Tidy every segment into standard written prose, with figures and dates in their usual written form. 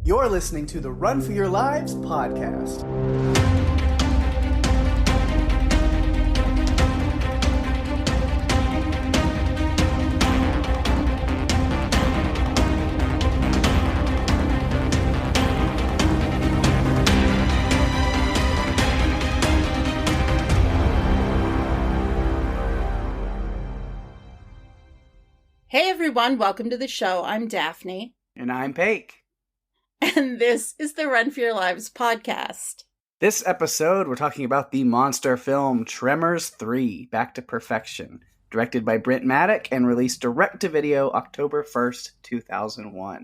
You're listening to the Run for Your Lives podcast. Hey everyone, welcome to the show. I'm Daphne. And I'm Pake. And this is the Run for Your Lives podcast. This episode, we're talking about the monster film Tremors 3, Back to Perfection, directed by Brent Maddock and released direct-to-video October 1st, 2001.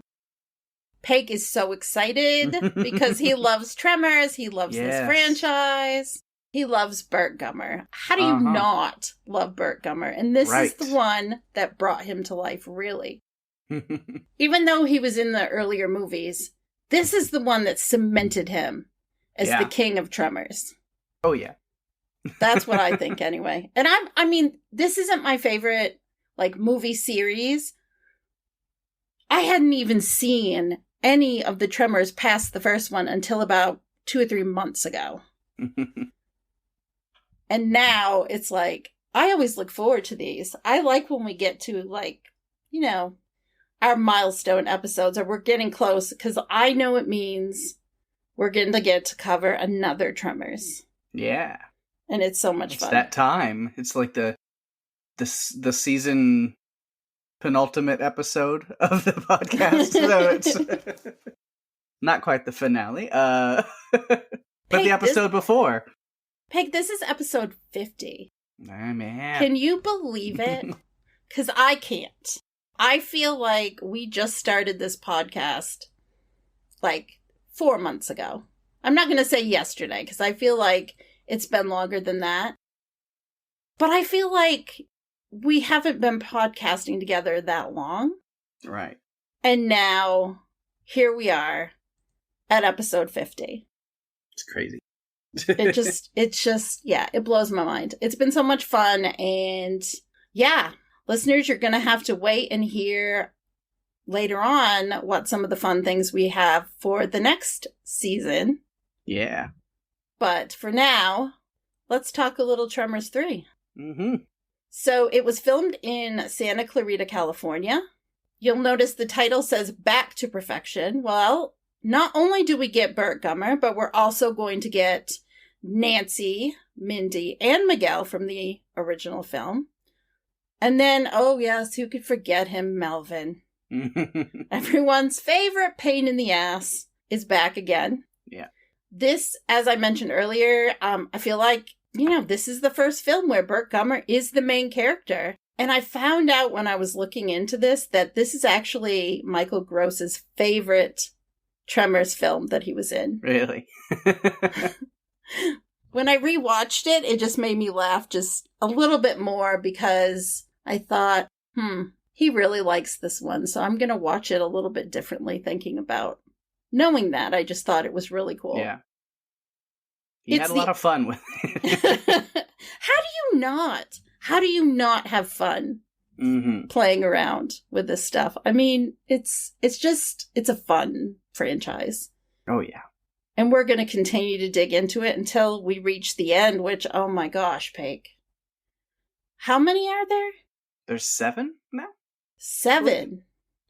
Pake is so excited because he loves Tremors, he loves this franchise, he loves Bert Gummer. How do you not love Bert Gummer? And this is the one that brought him to life, really. Even though he was in the earlier movies, this is the one that cemented him as the king of Tremors. Oh, yeah. That's what I think, anyway. And I mean, this isn't my favorite, movie series. I hadn't even seen any of the Tremors past the first one until about 2 or 3 months ago. And now it's like, I always look forward to these. I like when we get to, our milestone episodes, or we're getting close, because I know it means we're going to get to cover another Tremors. Yeah. And it's so much fun. It's that time. It's like the season penultimate episode of the podcast. So it's not quite the finale, but the episode before. Peg, this is episode 50. Oh, man. Can you believe it? Because I can't. I feel like we just started this podcast 4 months ago. I'm not going to say yesterday, because I feel like it's been longer than that. But I feel like we haven't been podcasting together that long. Right. And now, here we are at episode 50. It's crazy. It blows my mind. It's been so much fun, and listeners, you're going to have to wait and hear later on what some of the fun things we have for the next season. Yeah. But for now, let's talk a little Tremors 3. Mm-hmm. So it was filmed in Santa Clarita, California. You'll notice the title says Back to Perfection. Well, not only do we get Bert Gummer, but we're also going to get Nancy, Mindy, and Miguel from the original film. And then, oh yes, who could forget him, Melvin? Everyone's favorite pain in the ass is back again. Yeah. This, as I mentioned earlier, I feel like, this is the first film where Bert Gummer is the main character. And I found out when I was looking into this that this is actually Michael Gross's favorite Tremors film that he was in. Really? When I rewatched it, it just made me laugh just a little bit more, because I thought, he really likes this one, so I'm going to watch it a little bit differently, knowing that. I just thought it was really cool. Yeah. He had a lot of fun with it. How do you not have fun playing around with this stuff? I mean, it's a fun franchise. Oh, yeah. And we're going to continue to dig into it until we reach the end, which, oh my gosh, Pake. How many are there? There's 7 now? 7.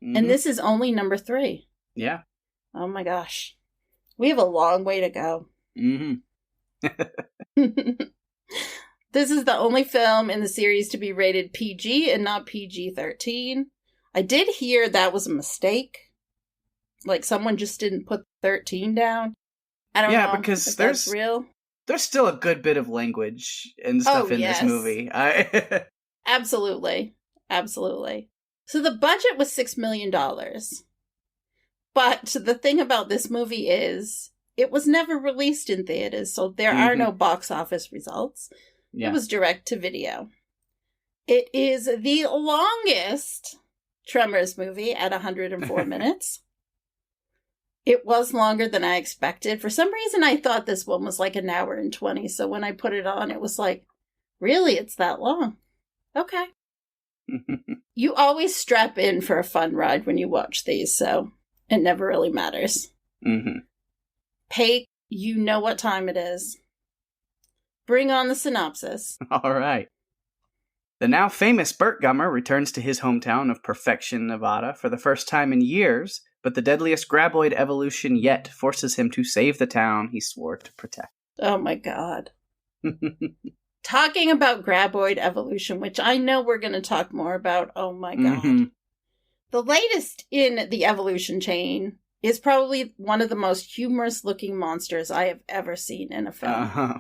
Mm-hmm. And this is only number 3. Yeah. Oh my gosh. We have a long way to go. Mm-hmm. This is the only film in the series to be rated PG and not PG-13. I did hear that was a mistake. Someone just didn't put 13 down. I don't know. Yeah, because that's real. There's still a good bit of language and stuff in this movie. Absolutely. Absolutely. So the budget was $6 million. But the thing about this movie is it was never released in theaters, so there are no box office results. Yeah. It was direct to video. It is the longest Tremors movie at 104 minutes. It was longer than I expected. For some reason, I thought this one was 1 hour and 20. So when I put it on, it was like, really? It's that long? Okay. You always strap in for a fun ride when you watch these, so it never really matters. Mm-hmm. Pake, you know what time it is. Bring on the synopsis. All right. The now famous Bert Gummer returns to his hometown of Perfection, Nevada for the first time in years, but the deadliest Graboid evolution yet forces him to save the town he swore to protect. Oh my god. Talking about Graboid evolution, which I know we're going to talk more about, oh my god. Mm-hmm. The latest in the evolution chain is probably one of the most humorous looking monsters I have ever seen in a film. Uh-huh.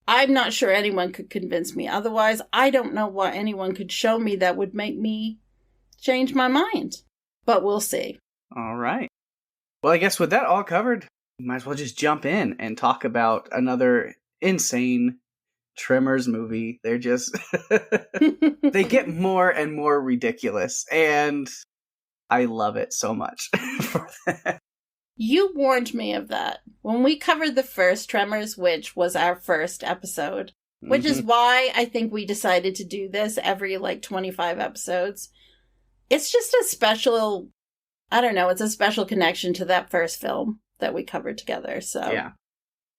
I'm not sure anyone could convince me. Otherwise, I don't know what anyone could show me that would make me change my mind. But we'll see. All right. Well, I guess with that all covered, we might as well just jump in and talk about another insane Tremors movie. They're just... they get more and more ridiculous, and I love it so much for that. You warned me of that when we covered the first Tremors, which was our first episode, which is why I think we decided to do this every 25 episodes. It's just a special, I don't know, it's a special connection to that first film that we covered together. So yeah.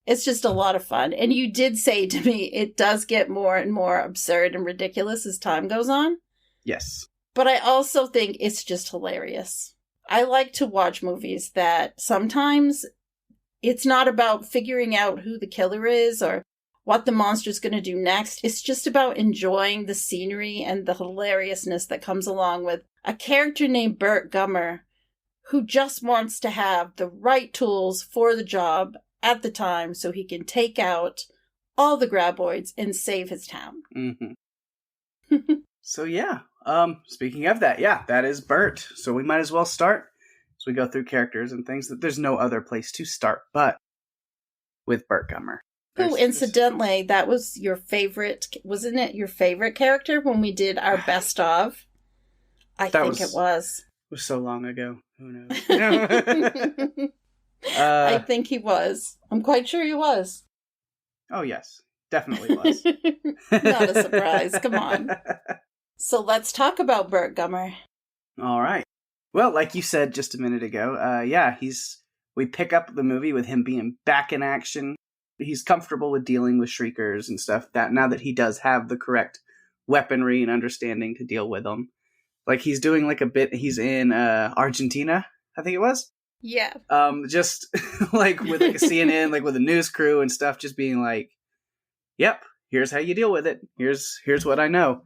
It's just a lot of fun. And you did say to me, it does get more and more absurd and ridiculous as time goes on. Yes. But I also think it's just hilarious. I like to watch movies that sometimes it's not about figuring out who the killer is or what the monster's going to do next. It's just about enjoying the scenery and the hilariousness that comes along with a character named Bert Gummer who just wants to have the right tools for the job at the time so he can take out all the Graboids and save his town. Mm-hmm. So yeah. Speaking of that, yeah, that is Bert. So we might as well start as we go through characters and things that there's no other place to start but with Bert Gummer. Who, incidentally, that was your favorite, wasn't it your favorite character when we did our best of? I think it was. It was so long ago. Who knows? I think he was. I'm quite sure he was. Oh, yes. Definitely was. Not a surprise. Come on. So let's talk about Bert Gummer. All right. Well, like you said just a minute ago, we pick up the movie with him being back in action. He's comfortable with dealing with shriekers and stuff, that now that he does have the correct weaponry and understanding to deal with them. Like he's doing he's in Argentina, I think it was. Yeah. Just like with a CNN, like with a news crew and stuff, just being like, yep, here's how you deal with it. Here's what I know.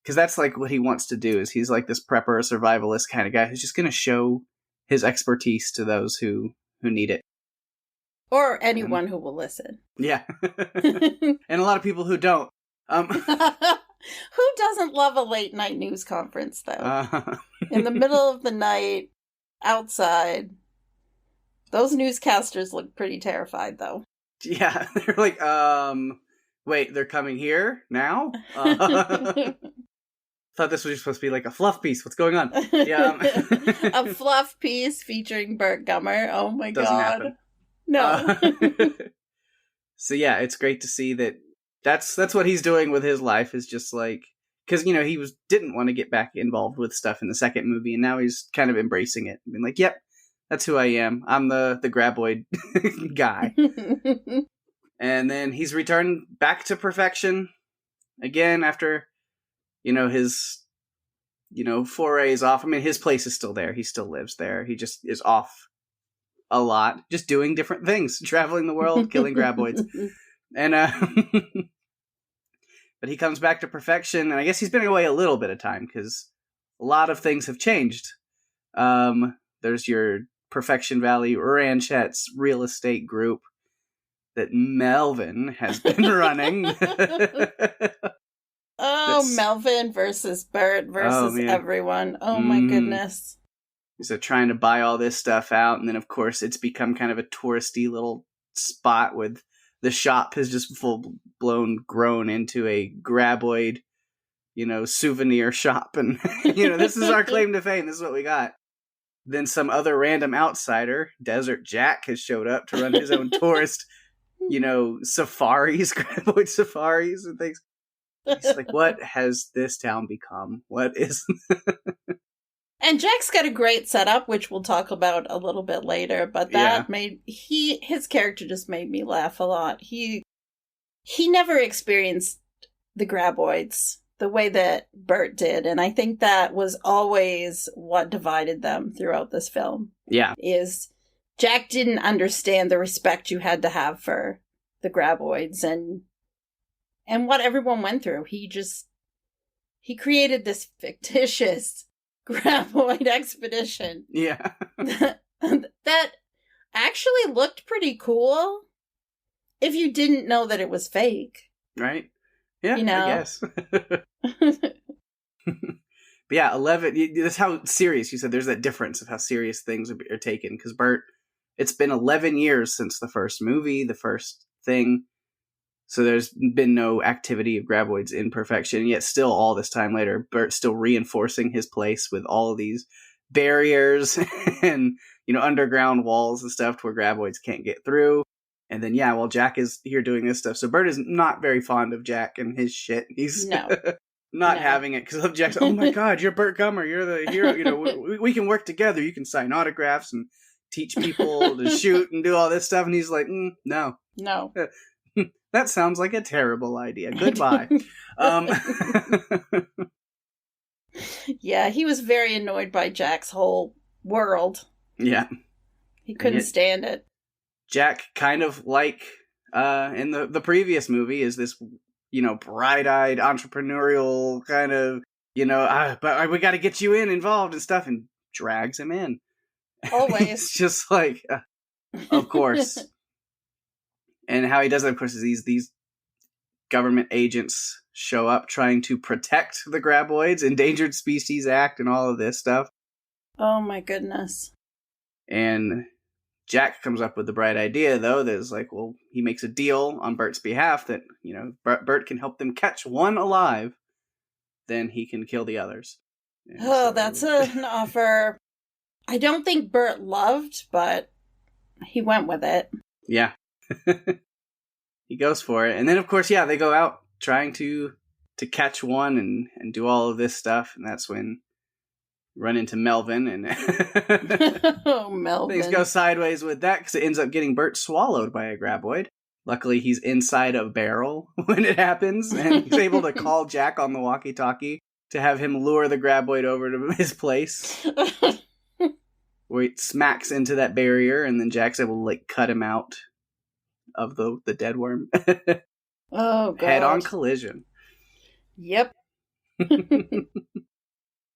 Because that's like what he wants to do, is he's like this prepper, survivalist kind of guy who's just going to show his expertise to those who need it. Or anyone who will listen. Yeah. And a lot of people who don't. Who doesn't love a late night news conference, though? In the middle of the night, outside. Those newscasters look pretty terrified, though. Yeah. They're like, wait, they're coming here now? Thought this was supposed to be like a fluff piece. What's going on? Yeah. A fluff piece featuring Bert Gummer. Oh my Doesn't god. Happen. No. So yeah, it's great to see that that's what he's doing with his life, is just like, because he didn't want to get back involved with stuff in the second movie, and now he's kind of embracing it. I mean, like, yep, that's who I am. I'm the Graboid guy. And then he's returned back to Perfection again after his forays off. I mean, his place is still there. He still lives there. He just is off a lot, just doing different things, traveling the world, killing Graboids. And but he comes back to Perfection, and I guess he's been away a little bit of time because a lot of things have changed. There's your Perfection Valley Ranchettes real estate group that Melvin has been running. Melvin versus Bert versus everyone. Oh my goodness. So trying to buy all this stuff out, and then of course it's become kind of a touristy little spot with the shop has just full-blown grown into a Graboid, souvenir shop. And, this is our claim to fame. This is what we got. Then some other random outsider, Desert Jack, has showed up to run his own tourist, safaris, Graboid safaris and things. It's like, what has this town become? What is... And Jack's got a great setup, which we'll talk about a little bit later, but that his character just made me laugh a lot. He never experienced the Graboids the way that Bert did, and I think that was always what divided them throughout this film. Yeah. Is Jack didn't understand the respect you had to have for the Graboids and what everyone went through. He created this fictitious Graboid expedition. Yeah. that actually looked pretty cool if you didn't know that it was fake. Right? Yeah, I guess. But yeah, 11, that's how serious, you said there's that difference of how serious things are taken. Because Bert, it's been 11 years since the first movie, the first thing. So there's been no activity of Graboid's imperfection, yet still all this time later, Bert's still reinforcing his place with all of these barriers and, underground walls and stuff to where Graboids can't get through. And then, while Jack is here doing this stuff. So Bert is not very fond of Jack and his shit. He's not having it because Jack's, oh my God, you're Bert Gummer. You're the hero. We can work together. You can sign autographs and teach people to shoot and do all this stuff. And he's like, no. That sounds like a terrible idea. Goodbye. Yeah, he was very annoyed by Jack's whole world. Yeah. He couldn't stand it. Jack, kind of like in the previous movie, is this, bright-eyed, entrepreneurial kind of, but we got to get you involved and stuff, and drags him in. Always. It's just like, of course. And how he does it, of course, is these government agents show up trying to protect the Graboids, Endangered Species Act, and all of this stuff. Oh my goodness. And Jack comes up with the bright idea, though, that is like, well, he makes a deal on Bert's behalf that, Bert can help them catch one alive, then he can kill the others. And that's an offer I don't think Bert loved, but he went with it. Yeah. He goes for it. And then, of course, they go out trying to catch one and do all of this stuff. And that's when run into Melvin and oh, Melvin. Things go sideways with that because it ends up getting Bert swallowed by a Graboid. Luckily, he's inside a barrel when it happens, and he's able to call Jack on the walkie-talkie to have him lure the Graboid over to his place. Where he smacks into that barrier, and then Jack's able to cut him out of the dead worm. Oh, God. Head-on collision. Yep.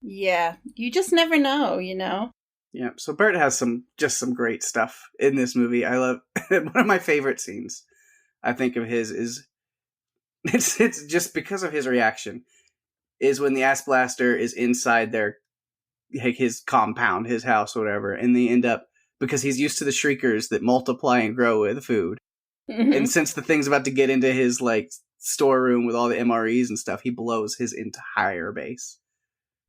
Yeah, you just never know, Yeah, so Bert has some great stuff in this movie. I love one of my favorite scenes. I think of his is it's just because of his reaction is when the Ass Blaster is inside their his compound, his house, whatever, and they end up because he's used to the shriekers that multiply and grow with food. Mm-hmm. And since the thing's about to get into his storeroom with all the MREs and stuff, he blows his entire base.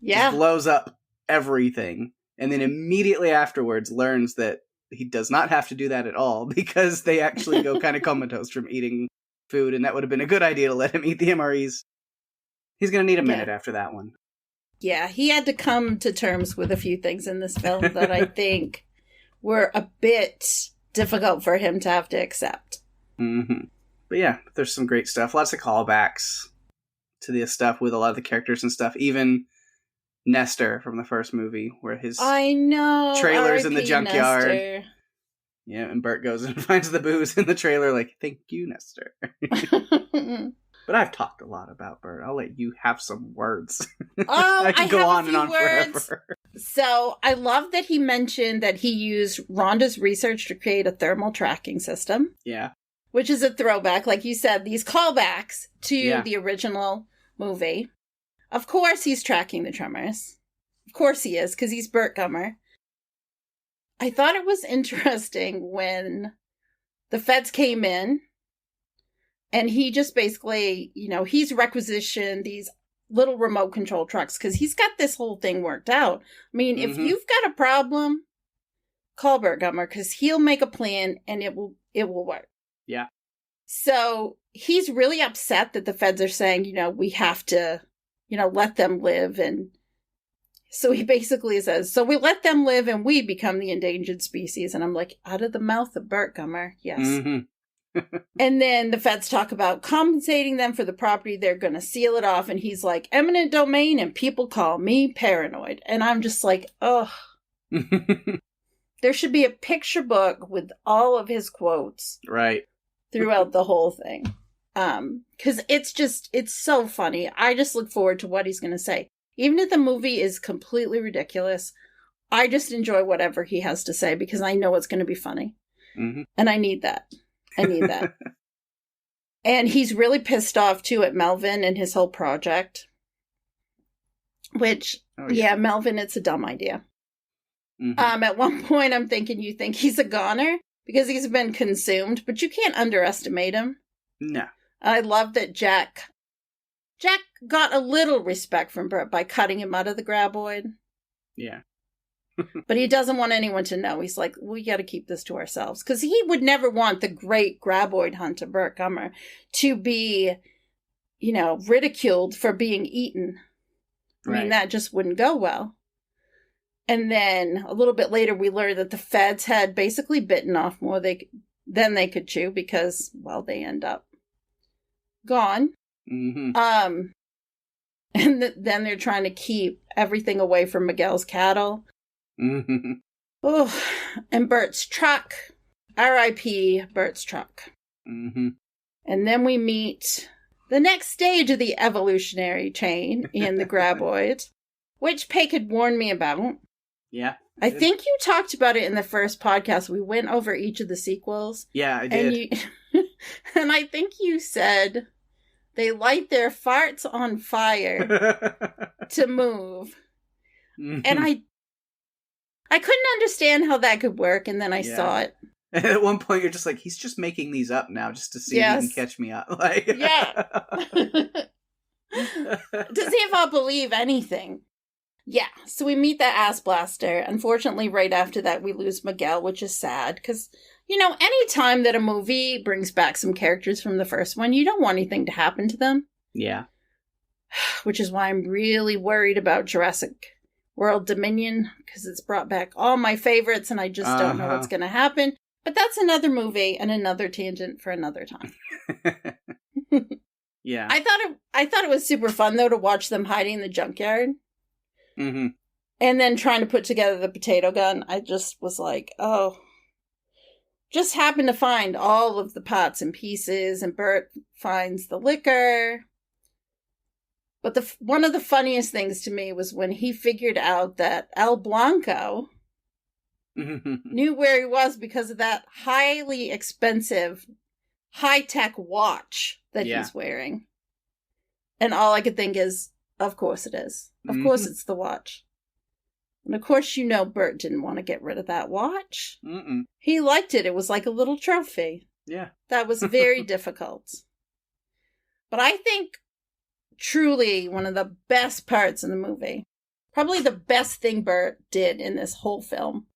Yeah. Just blows up everything. And then immediately afterwards learns that he does not have to do that at all because they actually go kind of comatose from eating food, and that would have been a good idea to let him eat the MREs. He's going to need a minute after that one. Yeah, he had to come to terms with a few things in this film that I think were a bit difficult for him to have to accept. Mm-hmm. But yeah, there's some great stuff. Lots of callbacks to the stuff with a lot of the characters and stuff. Even Nestor from the first movie, where his trailer's in the junkyard. Nestor. Yeah, and Bert goes and finds the booze in the trailer thank you, Nestor. But I've talked a lot about Bert. I'll let you have some words. Oh, I can go on and on words. Forever. So I love that he mentioned that he used Rhonda's research to create a thermal tracking system. Yeah. Which is a throwback, like you said, these callbacks to the original movie. Of course he's tracking the Tremors. Of course he is, because he's Bert Gummer. I thought it was interesting when the feds came in and he just basically, he's requisitioned these little remote control trucks because he's got this whole thing worked out. I mean, if you've got a problem, call Bert Gummer because he'll make a plan and it will work. Yeah. So he's really upset that the feds are saying, we have to, let them live. And So he basically says, so we let them live and we become the endangered species. And I'm like, out of the mouth of Bert Gummer. Yes. Mm-hmm. And then the feds talk about compensating them for the property. They're going to seal it off. And he's like, eminent domain, and people call me paranoid. And I'm just like, ugh. There should be a picture book with all of his quotes. Right. Throughout the whole thing. Because it's so funny. I just look forward to what he's going to say. Even if the movie is completely ridiculous, I just enjoy whatever he has to say because I know it's going to be funny. Mm-hmm. And I need that. And he's really pissed off, too, at Melvin and his whole project. Which, Melvin, it's a dumb idea. Mm-hmm. At one point, I'm thinking you think he's a goner because he's been consumed, but you can't underestimate him. No. I love that Jack got a little respect from Bert by cutting him out of the Graboid. Yeah. But he doesn't want anyone to know. He's like, we got to keep this to ourselves. Because he would never want the great Graboid hunter, Bert Gummer, to be, ridiculed for being eaten. I mean, that just wouldn't go well. And then a little bit later, we learned that the feds had basically bitten off more than they could chew because, well, they end up gone. Mm-hmm. And then they're trying to keep everything away from Miguel's cattle. Mm-hmm. Oh, and Bert's truck. R.I.P. Bert's truck. Mm-hmm. And then we meet the next stage of the evolutionary chain in the Graboid, which Pake had warned me about. Yeah. I think you talked about it in the first podcast. We went over each of the sequels. Yeah, I did. And I think you said they light their farts on fire to move. Mm-hmm. And I couldn't understand how that could work, and then I saw it. And at one point, you're just like, he's just making these up now just to see if he can catch me up. Like, yeah. Does he ever believe anything? Yeah, so we meet that ass blaster. Unfortunately, right after that, we lose Miguel, which is sad. Because, any time that a movie brings back some characters from the first one, you don't want anything to happen to them. Yeah. Which is why I'm really worried about Jurassic World Dominion, because it's brought back all my favorites, and I just don't know what's going to happen. But that's another movie and another tangent for another time. Yeah. I thought it was super fun, though, to watch them hiding in the junkyard. Mm-hmm. And then trying to put together the potato gun. I just was like, oh. Just happened to find all of the parts and pieces, and Bert finds the liquor. But one of the funniest things to me was when he figured out that El Blanco knew where he was because of that highly expensive, high-tech watch that he's wearing. And all I could think is, of course it is. Of course it's the watch. And of course Bert didn't want to get rid of that watch. Mm-mm. He liked it. It was like a little trophy. Yeah. That was very difficult. But I think truly one of the best parts in the movie, probably the best thing Bert did in this whole film,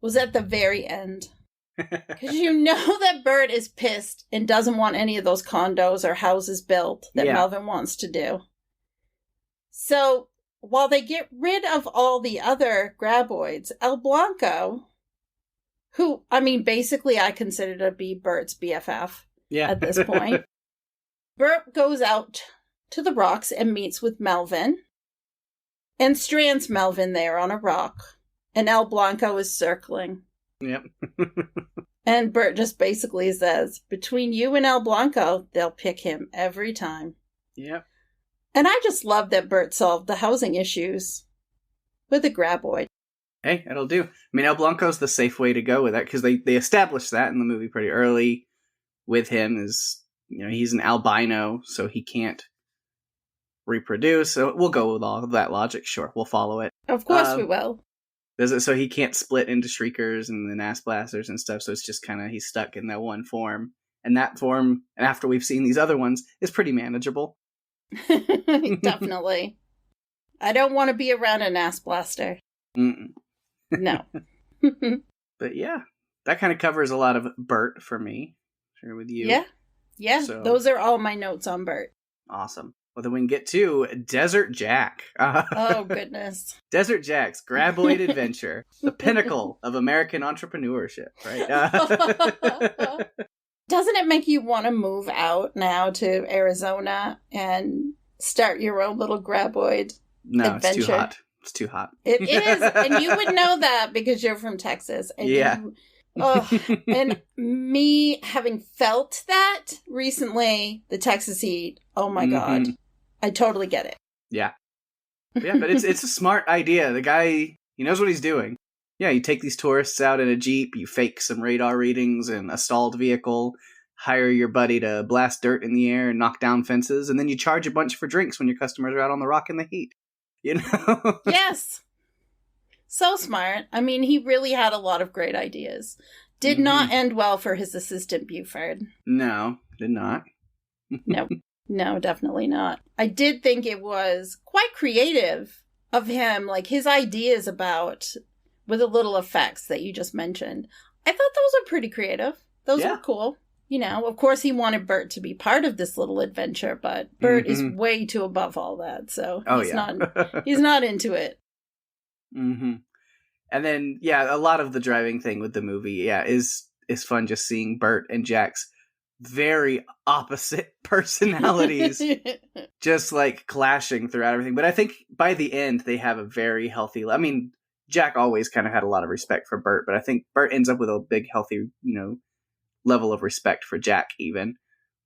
was at the very end. Because that Bert is pissed and doesn't want any of those condos or houses built that Melvin wants to do. So while they get rid of all the other Graboids, El Blanco, who, basically I consider to be Bert's BFF at this point, Bert goes out to the rocks and meets with Melvin and strands Melvin there on a rock. And El Blanco is circling. Yep. And Bert just basically says, between you and El Blanco, they'll pick him every time. Yep. And I just love that Bert solved the housing issues with a Graboid. Hey, it'll do. El Blanco's the safe way to go with that, because they established that in the movie pretty early with him is, he's an albino, so he can't reproduce. So we'll go with all of that logic. Sure, we'll follow it. Of course we will. So he can't split into shriekers and then ass blasters and stuff, so it's just kind of, he's stuck in that one form. And that form, after we've seen these other ones, is pretty manageable. Definitely. I don't want to be around an ass blaster. Mm-mm. No. But yeah, that kind of covers a lot of Bert for me. Share with you. Yeah. Yeah, so, those are all my notes on Bert. Awesome. Well, then we can get to Desert Jack. Oh, goodness. Desert Jack's Graboid adventure, the pinnacle of American entrepreneurship, right? Doesn't it make you want to move out now to Arizona and start your own little Graboid adventure? It's too hot. It's too hot. It is, and you would know that because you're from Texas. And and me having felt that recently, the Texas heat, oh my God. I totally get it. Yeah. Yeah, but it's a smart idea. The guy, he knows what he's doing. Yeah, you take these tourists out in a Jeep, you fake some radar readings in a stalled vehicle, hire your buddy to blast dirt in the air and knock down fences, and then you charge a bunch for drinks when your customers are out on the rock in the heat. You know? Yes. So smart. I mean, he really had a lot of great ideas. Did not end well for his assistant, Buford. No, did not. No, definitely not. I did think it was quite creative of him, like his ideas about, with the little effects that you just mentioned. I thought those were pretty creative. Those were cool. You know, of course he wanted Bert to be part of this little adventure, but Bert is way too above all that, so he's not into it. Mm-hmm. And then, a lot of the driving thing with the movie, is fun just seeing Bert and Jack's very opposite personalities just like clashing throughout everything. But I think by the end they have a very healthy, I mean, Jack always kind of had a lot of respect for Bert, but I think Bert ends up with a big healthy, level of respect for Jack even.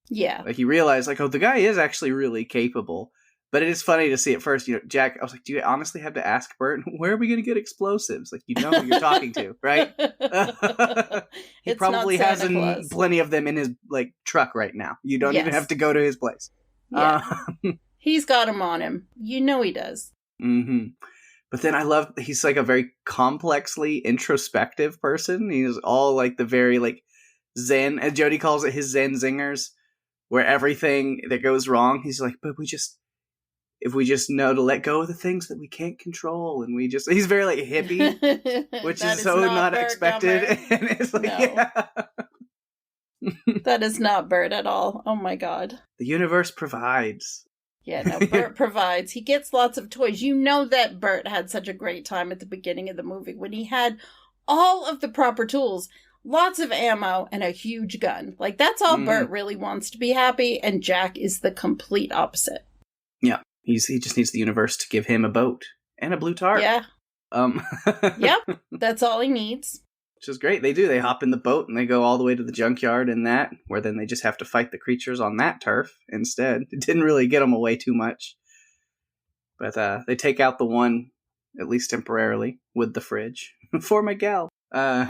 Yeah. Like you realize like, oh, the guy is actually really capable. But it is funny to see at first, Jack, I was like, do you honestly have to ask Bert, where are we going to get explosives? Like, you know who you're talking to, right? He probably has plenty of them in his, like, truck right now. You don't even have to go to his place. Yeah. He's got them on him. You know he does. Mm-hmm. But then I love, he's like a very complexly introspective person. He's all like the very, like, Zen, as Jody calls it, his Zen zingers, where everything that goes wrong, he's like, but if we just know to let go of the things that we can't control, and he's very like hippie, which is so not expected. And it's like, that is not Bert at all. Oh my God. The universe provides. Yeah, no, Bert provides. He gets lots of toys. You know that Bert had such a great time at the beginning of the movie when he had all of the proper tools, lots of ammo, and a huge gun. Like, that's all Bert really wants, to be happy, and Jack is the complete opposite. Yeah. He just needs the universe to give him a boat and a blue tarp. Yeah. Yep. That's all he needs. Which is great. They do. They hop in the boat and they go all the way to the junkyard where then they just have to fight the creatures on that turf instead. It didn't really get them away too much. But they take out the one, at least temporarily, with the fridge. For Miguel. Oh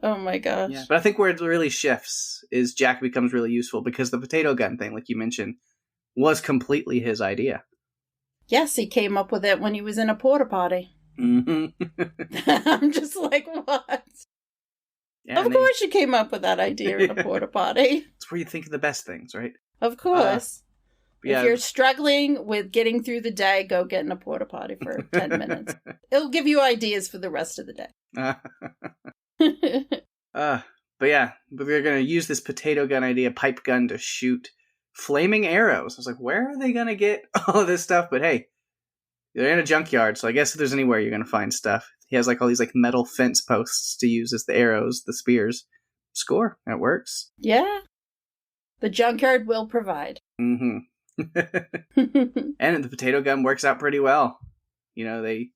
my gosh. Yeah. But I think where it really shifts is Jack becomes really useful because the potato gun thing, like you mentioned, was completely his idea. Yes, he came up with it when he was in a porta potty. Mm-hmm. I'm just like, what? Yeah, of course you came up with that idea in a porta potty. It's where you think of the best things, right? Of course. If you're struggling with getting through the day, go get in a porta potty for 10 minutes. It'll give you ideas for the rest of the day. But we're going to use this potato gun idea, pipe gun, to shoot flaming arrows. I was like, where are they going to get all of this stuff? But hey, they're in a junkyard, so I guess if there's anywhere you're going to find stuff. He has like all these like metal fence posts to use as the arrows, the spears. Score. That works. Yeah. The junkyard will provide. Mm-hmm. And the potato gun works out pretty well. They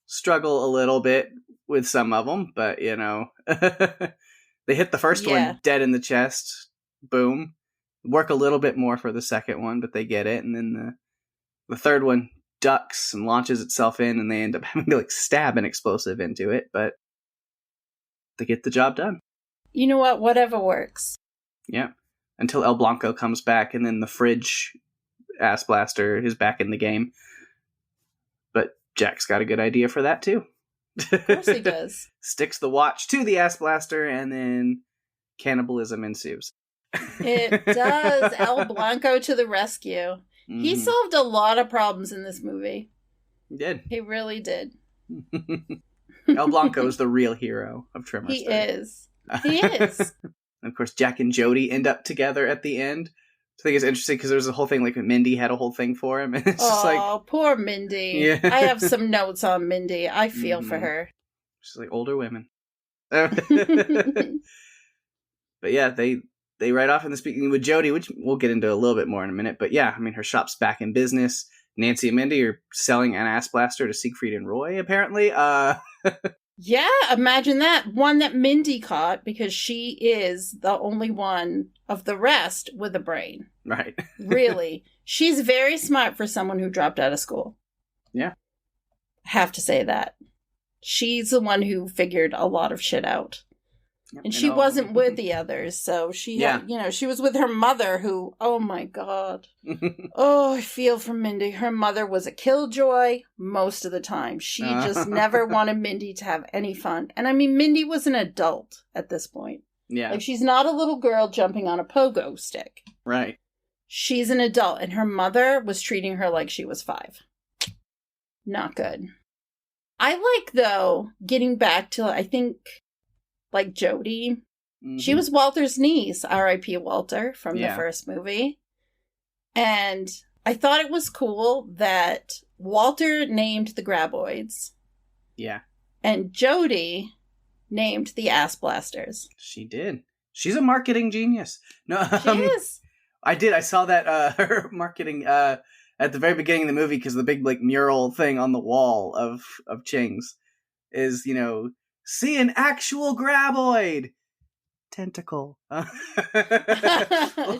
struggle a little bit with some of them, but they hit the first one dead in the chest. Boom. Work a little bit more for the second one, but they get it. And then the third one ducks and launches itself in, and they end up having to like stab an explosive into it, but they get the job done. You know what? Whatever works. Yeah. Until El Blanco comes back, and then the fridge ass blaster is back in the game. But Jack's got a good idea for that too. Of course he does. Sticks the watch to the ass blaster, and then cannibalism ensues. It does. El Blanco to the rescue. Mm-hmm. He solved a lot of problems in this movie. He did. He really did. El Blanco is the real hero of Tremors. He is. He is. And of course, Jack and Jody end up together at the end. I think it's interesting because there's a whole thing, like, Mindy had a whole thing for him. And it's just like... Oh, poor Mindy. Yeah. I have some notes on Mindy. I feel for her. She's like older women. But yeah, they ride off in the speaking with Jody, which we'll get into a little bit more in a minute. But yeah, I mean, her shop's back in business. Nancy and Mindy are selling an ass blaster to Siegfried and Roy, apparently. Yeah, imagine that. One that Mindy caught because she is the only one of the rest with a brain. Right. Really. She's very smart for someone who dropped out of school. Yeah. Have to say that. She's the one who figured a lot of shit out. And she wasn't with the others, so she had, she was with her mother who, oh my God. Oh, I feel for Mindy. Her mother was a killjoy most of the time. She just never wanted Mindy to have any fun. And I mean, Mindy was an adult at this point. Yeah. Like, she's not a little girl jumping on a pogo stick. Right. She's an adult, and her mother was treating her like she was 5. Not good. I like, though, getting back to, I think... like Jody. Mm-hmm. She was Walter's niece, R.I.P. Walter, from the first movie. And I thought it was cool that Walter named the Graboids. Yeah. And Jody named the Ass Blasters. She did. She's a marketing genius. No, she is. I did. I saw that her marketing at the very beginning of the movie, because the big like mural thing on the wall of Ching's is, see an actual Graboid tentacle.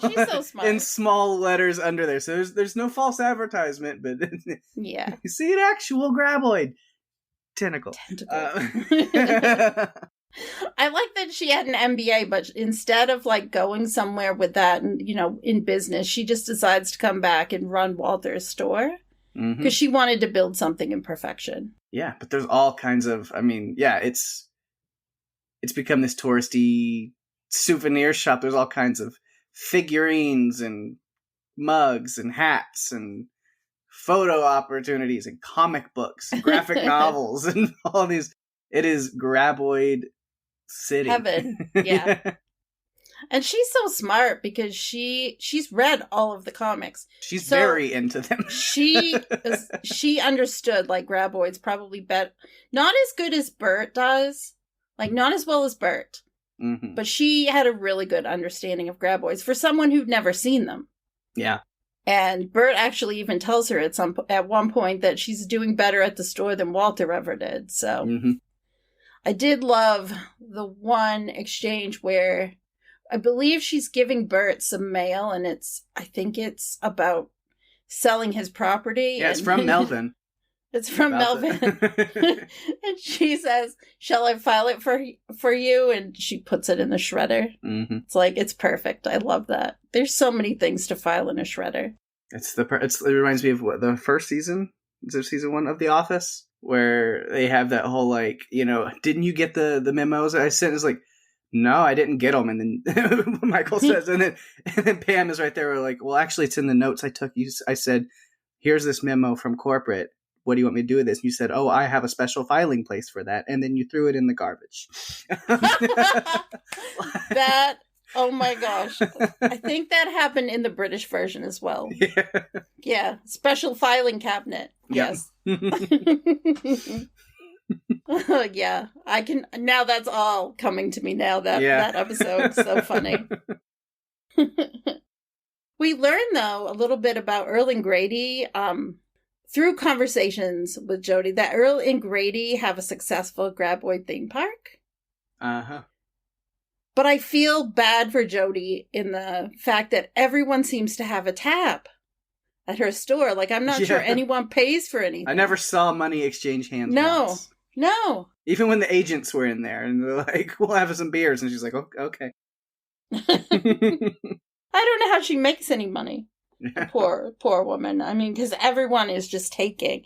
She's so smart. In small letters under there. So there's no false advertisement, but yeah. You see an actual Graboid tentacle. I like that she had an MBA, but instead of like going somewhere with that and, in business, she just decides to come back and run Walter's store because she wanted to build something in perfection. Yeah, but there's all kinds of, it's become this touristy souvenir shop. There's all kinds of figurines and mugs and hats and photo opportunities and comic books and graphic novels and all these. It is Graboid City. Heaven, yeah. And she's so smart because she's read all of the comics. She's very into them. she understood like Graboids probably better, not as good as Bert does, like not as well as Bert, but she had a really good understanding of Graboids for someone who'd never seen them. Yeah. And Bert actually even tells her at one point that she's doing better at the store than Walter ever did. So I did love the one exchange where I believe she's giving Bert some mail, and I think it's about selling his property. Yeah, it's from Melvin. It's from Melvin. And she says, "Shall I file it for you?" And she puts it in the shredder. It's like, it's perfect. I love that. There's so many things to file in a shredder. It reminds me of what, the first season? Is it season 1 of The Office? Where they have that whole like, didn't you get the memos I sent? It's like, no, I didn't get them. And then Michael says, and then Pam is right there. We're like, well, actually, it's in the notes I took. I said, here's this memo from corporate. What do you want me to do with this? And you said, oh, I have a special filing place for that. And then you threw it in the garbage. Oh my gosh. I think that happened in the British version as well. Yeah. Special filing cabinet. Yes. Yeah. I can, now that's all coming to me now, that episode's so funny. We learned, though, a little bit about Earl and Grady through conversations with Jody, that Earl and Grady have a successful Graboid theme park. But I feel bad for Jody in the fact that everyone seems to have a tab at her store. Like, I'm not sure anyone pays for anything. I never saw money exchange hands once. No. Even when the agents were in there and they're like, we'll have some beers. And she's like, okay. I don't know how she makes any money. Poor woman. I mean, because everyone is just taking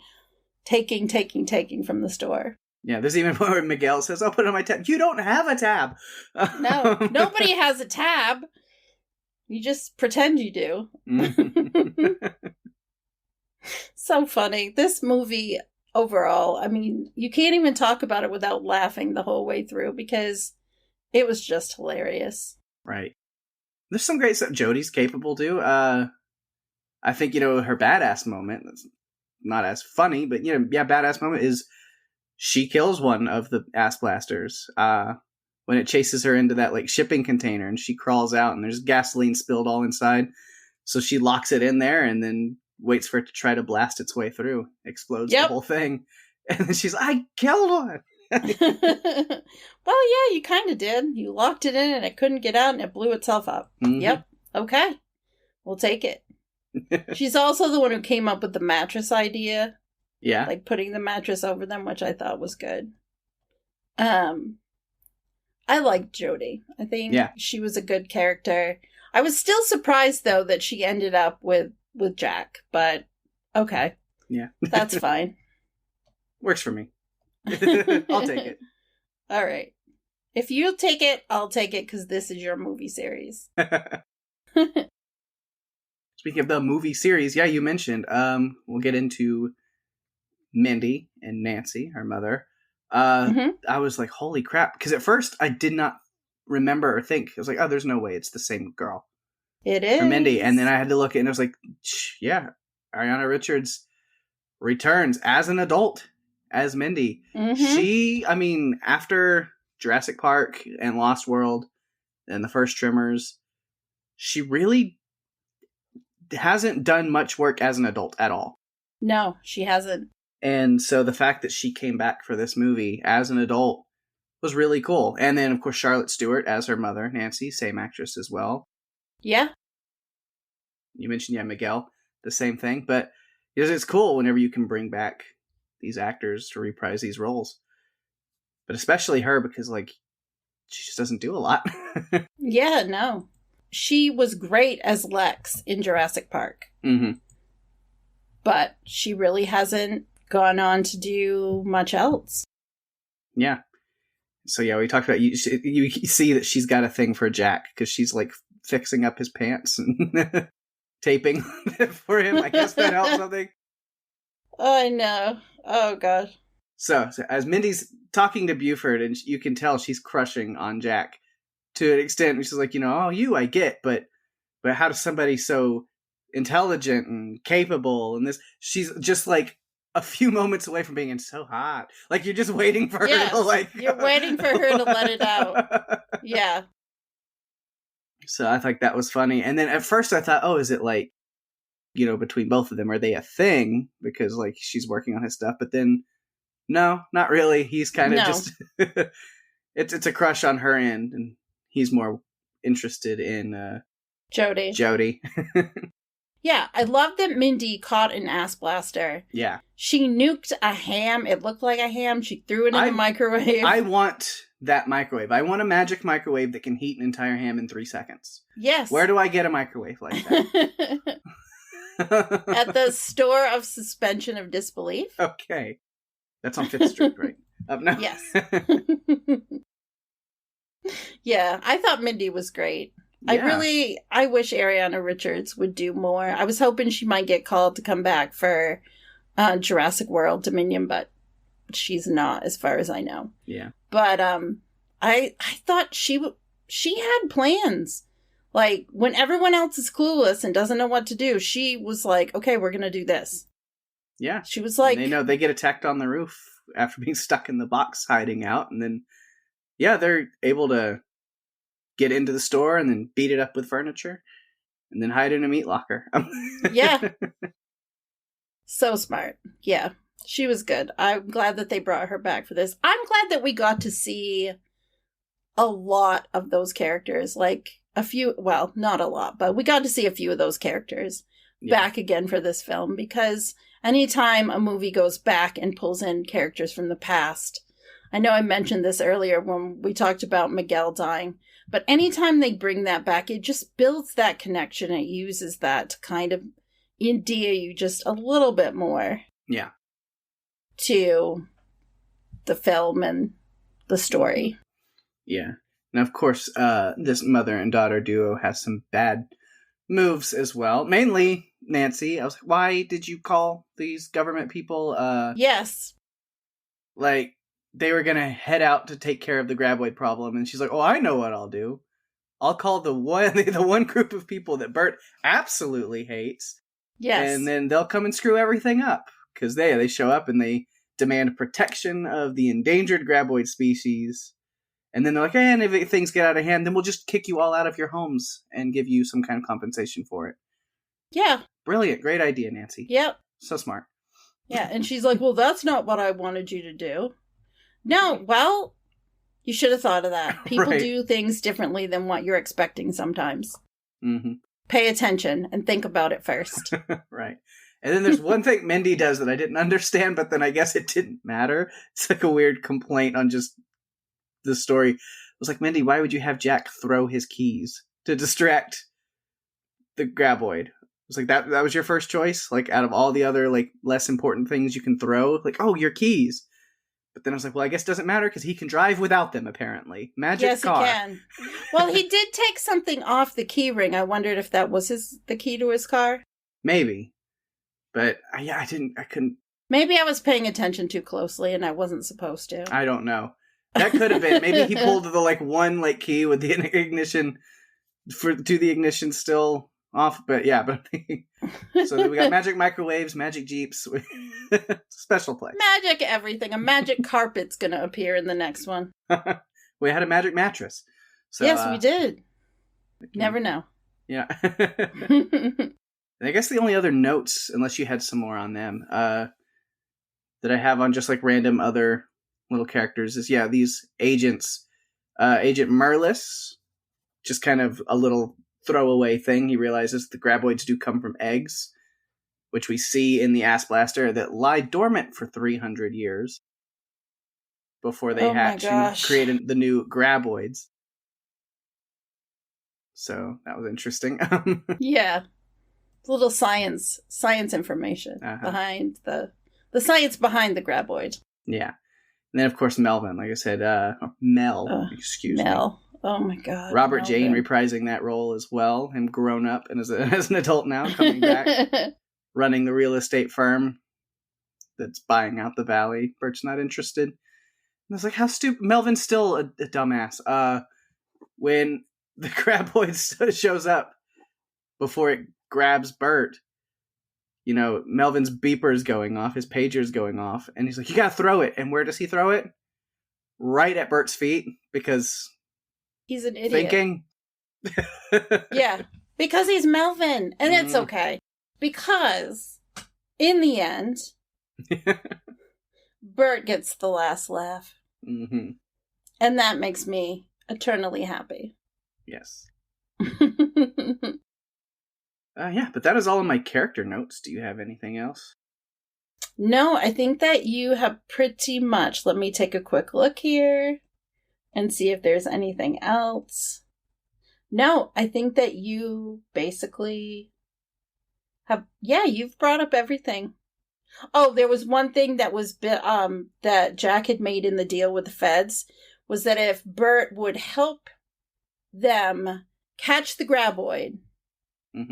from the store. Yeah, there's even where Miguel says, I'll put it on my tab. You don't have a tab. No, nobody has a tab. You just pretend you do. So funny. This movie, overall, I mean, you can't even talk about it without laughing the whole way through because it was just hilarious. Right. There's some great stuff Jodie's capable too. I think, her badass moment, that's not as funny, but, badass moment is she kills one of the ass blasters when it chases her into that, like, shipping container, and she crawls out, and there's gasoline spilled all inside. So she locks it in there and then waits for it to try to blast its way through. Explodes the whole thing. And then she's like, I killed one! Well, yeah, you kind of did. You locked it in and it couldn't get out and it blew itself up. Mm-hmm. Yep. Okay. We'll take it. She's also the one who came up with the mattress idea. Yeah. Like putting the mattress over them, which I thought was good. I liked Jodie. I think she was a good character. I was still surprised, though, that she ended up with Jack, but okay. Yeah. That's fine. Works for me. I'll take it. All right. If you take it, I'll take it because this is your movie series. Speaking of the movie series, you mentioned, we'll get into Mindy and Nancy, her mother. I was like, holy crap. Because at first I did not remember or think. I was like, oh, there's no way it's the same girl. It is. Or Mindy. And then I had to look at it and I was like, yeah, Ariana Richards returns as an adult. As Mindy. She, after Jurassic Park and Lost World and the first Tremors, she really hasn't done much work as an adult at all. No, she hasn't. And so the fact that she came back for this movie as an adult was really cool. And then, of course, Charlotte Stewart as her mother, Nancy, same actress as well. Yeah. You mentioned, Miguel, the same thing. But it's cool whenever you can bring back these actors to reprise these roles, but especially her because she just doesn't do a lot. Yeah, no, she was great as Lex in Jurassic Park, but she really hasn't gone on to do much else. Yeah. So we talked about you see that she's got a thing for Jack because she's like fixing up his pants and taping for him. I guess that helps something. I know. Oh, gosh. So as Mindy's talking to Buford, and you can tell she's crushing on Jack to an extent. She's like, I get, but how does somebody so intelligent and capable and this? She's just like a few moments away from being so hot. Like you're just waiting for her to you're waiting for her to let it out. Yeah. So I thought that was funny. And then at first I thought, oh, is it like, between both of them, are they a thing? Because she's working on his stuff, but then no, not really. He's kind of just, it's a crush on her end, and he's more interested in Jodie. Yeah, I love that Mindy caught an ass blaster. Yeah. She nuked a ham. It looked like a ham. She threw it in the microwave. I want that microwave. I want a magic microwave that can heat an entire ham in 3 seconds. Yes. Where do I get a microwave like that? At the store of suspension of disbelief. Okay. That's on 5th Street, right? No. Yes. Yeah, I thought Mindy was great. Yeah. I wish Ariana Richards would do more. I was hoping she might get called to come back for Jurassic World Dominion, but she's not, as far as I know. Yeah. But I thought she had plans. Like, when everyone else is clueless and doesn't know what to do, she was like, okay, we're going to do this. Yeah. She was like... And they get attacked on the roof after being stuck in the box hiding out. And then, they're able to get into the store and then beat it up with furniture and then hide in a meat locker. Yeah. So smart. Yeah. She was good. I'm glad that they brought her back for this. I'm glad that we got to see a lot of those characters. Like... a few, well, not a lot, but we got to see a few of those characters back again for this film, because anytime a movie goes back and pulls in characters from the past, I know I mentioned this earlier when we talked about Miguel dying, but anytime they bring that back, it just builds that connection. It uses that to kind of endear you just a little bit more. Yeah. To the film and the story. Yeah. And of course, this mother and daughter duo has some bad moves as well. Mainly Nancy. I was like, why did you call these government people? Yes. Like, they were going to head out to take care of the Graboid problem. And she's like, oh, I know what I'll do. I'll call the one group of people that Bert absolutely hates. Yes. And then they'll come and screw everything up. Because they show up and they demand protection of the endangered Graboid species. And then they're like, and if things get out of hand, then we'll just kick you all out of your homes and give you some kind of compensation for it. Yeah. Brilliant. Great idea, Nancy. Yep. So smart. Yeah, and she's like, well, that's not what I wanted you to do. No, well, you should have thought of that. People do things differently than what you're expecting sometimes. Mm-hmm. Pay attention and think about it first. Right. And then there's one thing Mindy does that I didn't understand, but then I guess it didn't matter. It's like a weird complaint on just the story. It was like, Mindy, why would you have Jack throw his keys to distract the Graboid? It was like, that was your first choice? Like, out of all the other, like, less important things you can throw? Like, oh, your keys. But then I was like, well, I guess it doesn't matter because he can drive without them, apparently. Magic car. Yes, he can. Well, he did take something off the key ring. I wondered if that was the key to his car. Maybe. But, yeah, I couldn't. Maybe I was paying attention too closely and I wasn't supposed to. I don't know. That could have been. Maybe he pulled the, like, one, like, key with the ignition to the ignition still off. But, yeah. So then we got magic microwaves, magic Jeeps. Special place. Magic everything. A magic carpet's going to appear in the next one. We had a magic mattress. So, yes, we did. Never know. Yeah. I guess the only other notes, unless you had some more on them, that I have on just like random other little characters is, these agents. Agent Murlis, just kind of a little throwaway thing. He realizes the Graboids do come from eggs, which we see in the Ass Blaster, that lie dormant for 300 years before they hatch and create the new Graboids. So that was interesting. Yeah. Little science information behind the science behind the Graboid. Yeah. And then, of course, Melvin. Like I said, Mel. Excuse Mel. Me. Oh, my God. Robert Jane reprising that role as well. Him grown up and as an adult now, coming back. Running the real estate firm that's buying out the valley. Bert's not interested. And I was like, how stupid. Melvin's still a dumbass. When the Graboid shows up before it grabs Bert, Melvin's beeper's going off, his pager's going off, and he's like, you gotta throw it. And where does he throw it? Right at Bert's feet, because he's an idiot. Thinking. Yeah, because he's Melvin, and it's okay. Because, in the end, Bert gets the last laugh. Mm-hmm. And that makes me eternally happy. Yes. Yeah, but that is all of my character notes. Do you have anything else? No, I think that you have pretty much. Let me take a quick look here and see if there's anything else. No, I think that you basically you've brought up everything. Oh, there was one thing that was that Jack had made in the deal with the feds, was that if Bert would help them catch the Graboid,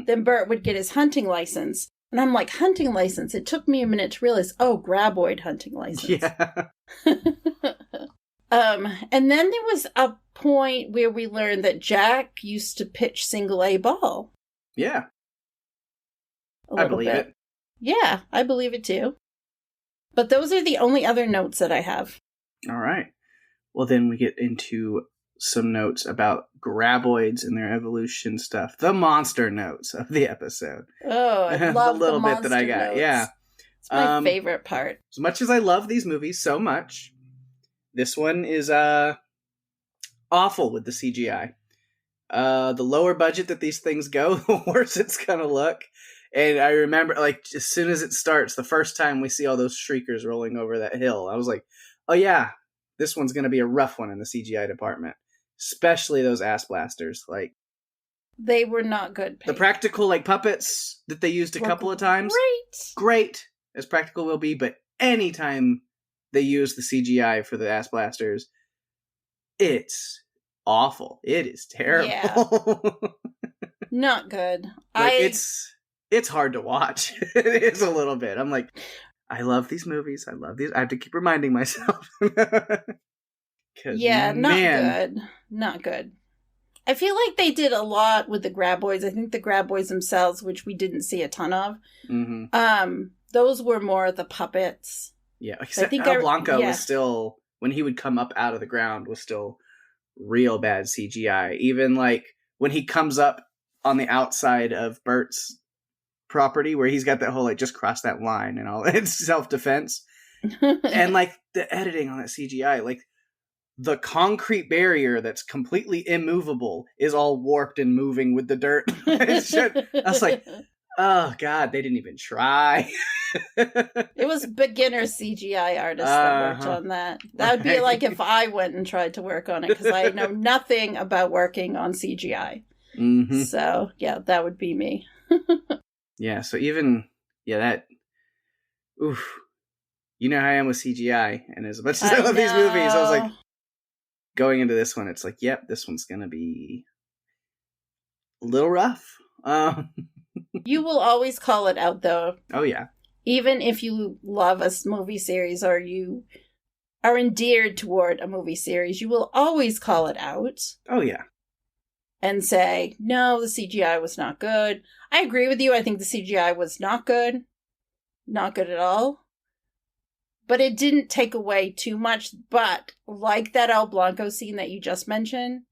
then Bert would get his hunting license. And I'm like, hunting license? It took me a minute to realize, Graboid hunting license. Yeah. And then there was a point where we learned that Jack used to pitch single A ball. Yeah. I believe it. Yeah, I believe it too. But those are the only other notes that I have. All right. Well, then we get into some notes about Graboids and their evolution stuff. The monster notes of the episode. Oh, I love the little bit that I got. Notes. Yeah. It's my favorite part. As much as I love these movies so much, this one is awful with the CGI. The lower budget that these things go, the worse it's going to look. And I remember, like, as soon as it starts, the first time we see all those shriekers rolling over that hill, I was like, oh yeah, this one's going to be a rough one in the CGI department. Especially those ass blasters. Like, they were not good. The practical, like, puppets that they used a couple of times. Great, as practical will be, but anytime they use the CGI for the ass blasters, it's awful. It is terrible. Yeah. Not good. Like, it's hard to watch. It is a little bit. I'm like, I love these movies. I love these. I have to keep reminding myself. Yeah, not good. Not good. I feel like they did a lot with the Graboids. I think the Graboids themselves, which we didn't see a ton of, those were more the puppets. Yeah, except El Blanco was still, when he would come up out of the ground, was still real bad CGI. Even like when he comes up on the outside of Bert's property, where he's got that whole like just cross that line and all, it's self-defense. And like the editing on that CGI, like the concrete barrier that's completely immovable is all warped and moving with the dirt. I was like, oh god, they didn't even try. It was beginner CGI artists that worked on that. That would be like if I went and tried to work on it, because I know nothing about working on CGI. So yeah, that would be me. Yeah, so even that, oof, you know how I am with CGI, and as much as I love these movies, I was like, going into this one, it's like, yep, this one's gonna be a little rough. You will always call it out, though. Oh, yeah. Even if you love a movie series or you are endeared toward a movie series, you will always call it out. Oh, yeah. And say, no, the CGI was not good. I agree with you. I think the CGI was not good. Not good at all. But it didn't take away too much. But like that El Blanco scene that you just mentioned,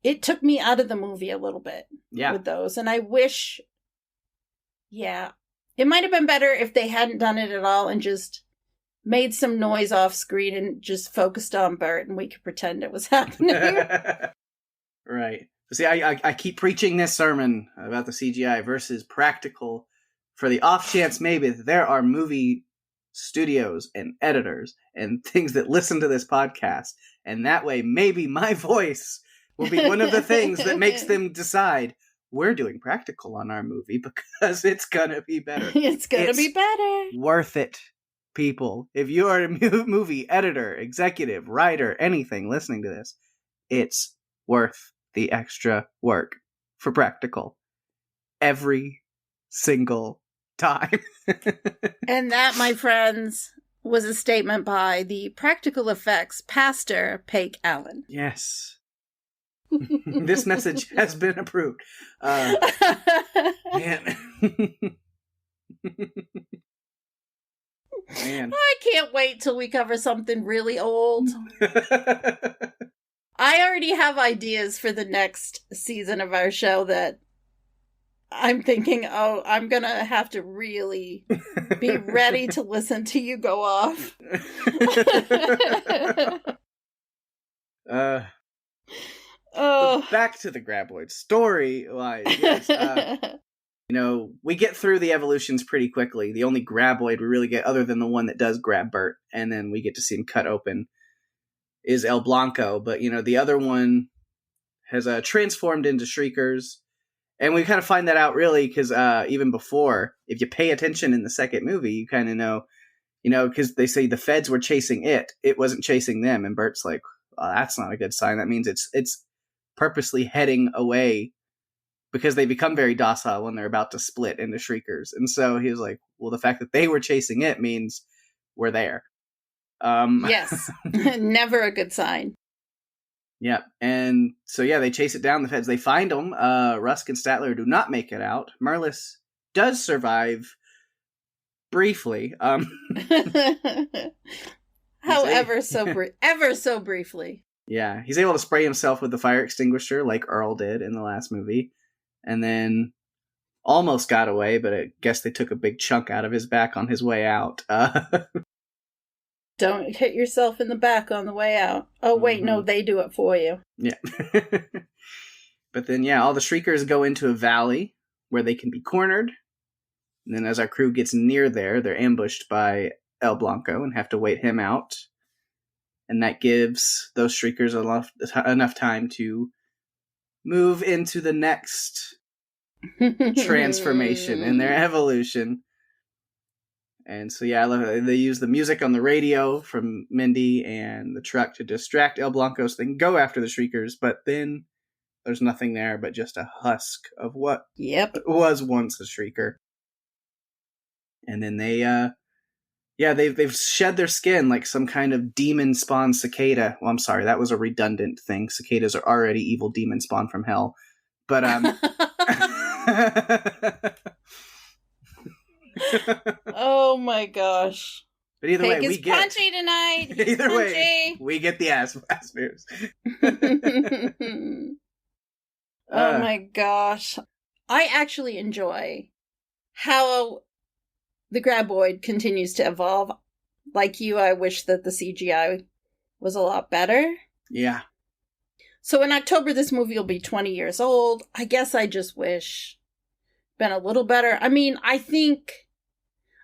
it took me out of the movie a little bit with those. And I wish, it might have been better if they hadn't done it at all and just made some noise off screen and just focused on Bert and we could pretend it was happening. Right. See, I keep preaching this sermon about the CGI versus practical for the off chance maybe that there are movie studios and editors and things that listen to this podcast, and that way maybe my voice will be one of the things that makes them decide we're doing practical on our movie because it's gonna be better. It's gonna be better. Worth it, people. If you are a movie editor, executive, writer, anything listening to this, it's worth the extra work for practical every single time. And that, my friends, was a statement by the practical effects pastor, Pake Allen. Yes. This message has been approved. Man. Man. I can't wait till we cover something really old. I already have ideas for the next season of our show that I'm thinking, I'm going to have to really be ready to listen to you go off. Back to the Graboid story-wise. Yes, we get through the evolutions pretty quickly. The only Graboid we really get, other than the one that does grab Bert, and then we get to see him cut open, is El Blanco. But, the other one has transformed into Shriekers. And we kind of find that out, really, because even before, if you pay attention in the second movie, you kind of know, because they say the feds were chasing it. It wasn't chasing them. And Bert's like, well, that's not a good sign. That means it's purposely heading away because they become very docile when they're about to split into Shriekers. And so he was like, well, the fact that they were chasing it means we're there. Yes. Never a good sign. Yeah, and so they chase it down. The feds, they find them. Rusk and Statler do not make it out. Murlis does survive briefly. However, ever so briefly. Yeah, he's able to spray himself with the fire extinguisher like Earl did in the last movie, and then almost got away. But I guess they took a big chunk out of his back on his way out. Don't hit yourself in the back on the way out. Oh, wait, no, they do it for you. Yeah. But then, all the Shriekers go into a valley where they can be cornered. And then as our crew gets near there, they're ambushed by El Blanco and have to wait him out. And that gives those Shriekers enough time to move into the next transformation in their evolution. And so, I love it. They use the music on the radio from Mindy and the truck to distract El Blanco so they can go after the Shriekers, but then there's nothing there but just a husk of what was once a Shrieker. And then they Yeah, they've shed their skin like some kind of demon spawn cicada. Well, I'm sorry, that was a redundant thing. Cicadas are already evil demon spawn from hell. But oh my gosh. But either way, we get punchy tonight. Either way, we get the ass moves. Oh my gosh. I actually enjoy how the Graboid continues to evolve. Like you, I wish that the CGI was a lot better. Yeah. So in October, this movie will be 20 years old. I guess I just wish been a little better. I mean,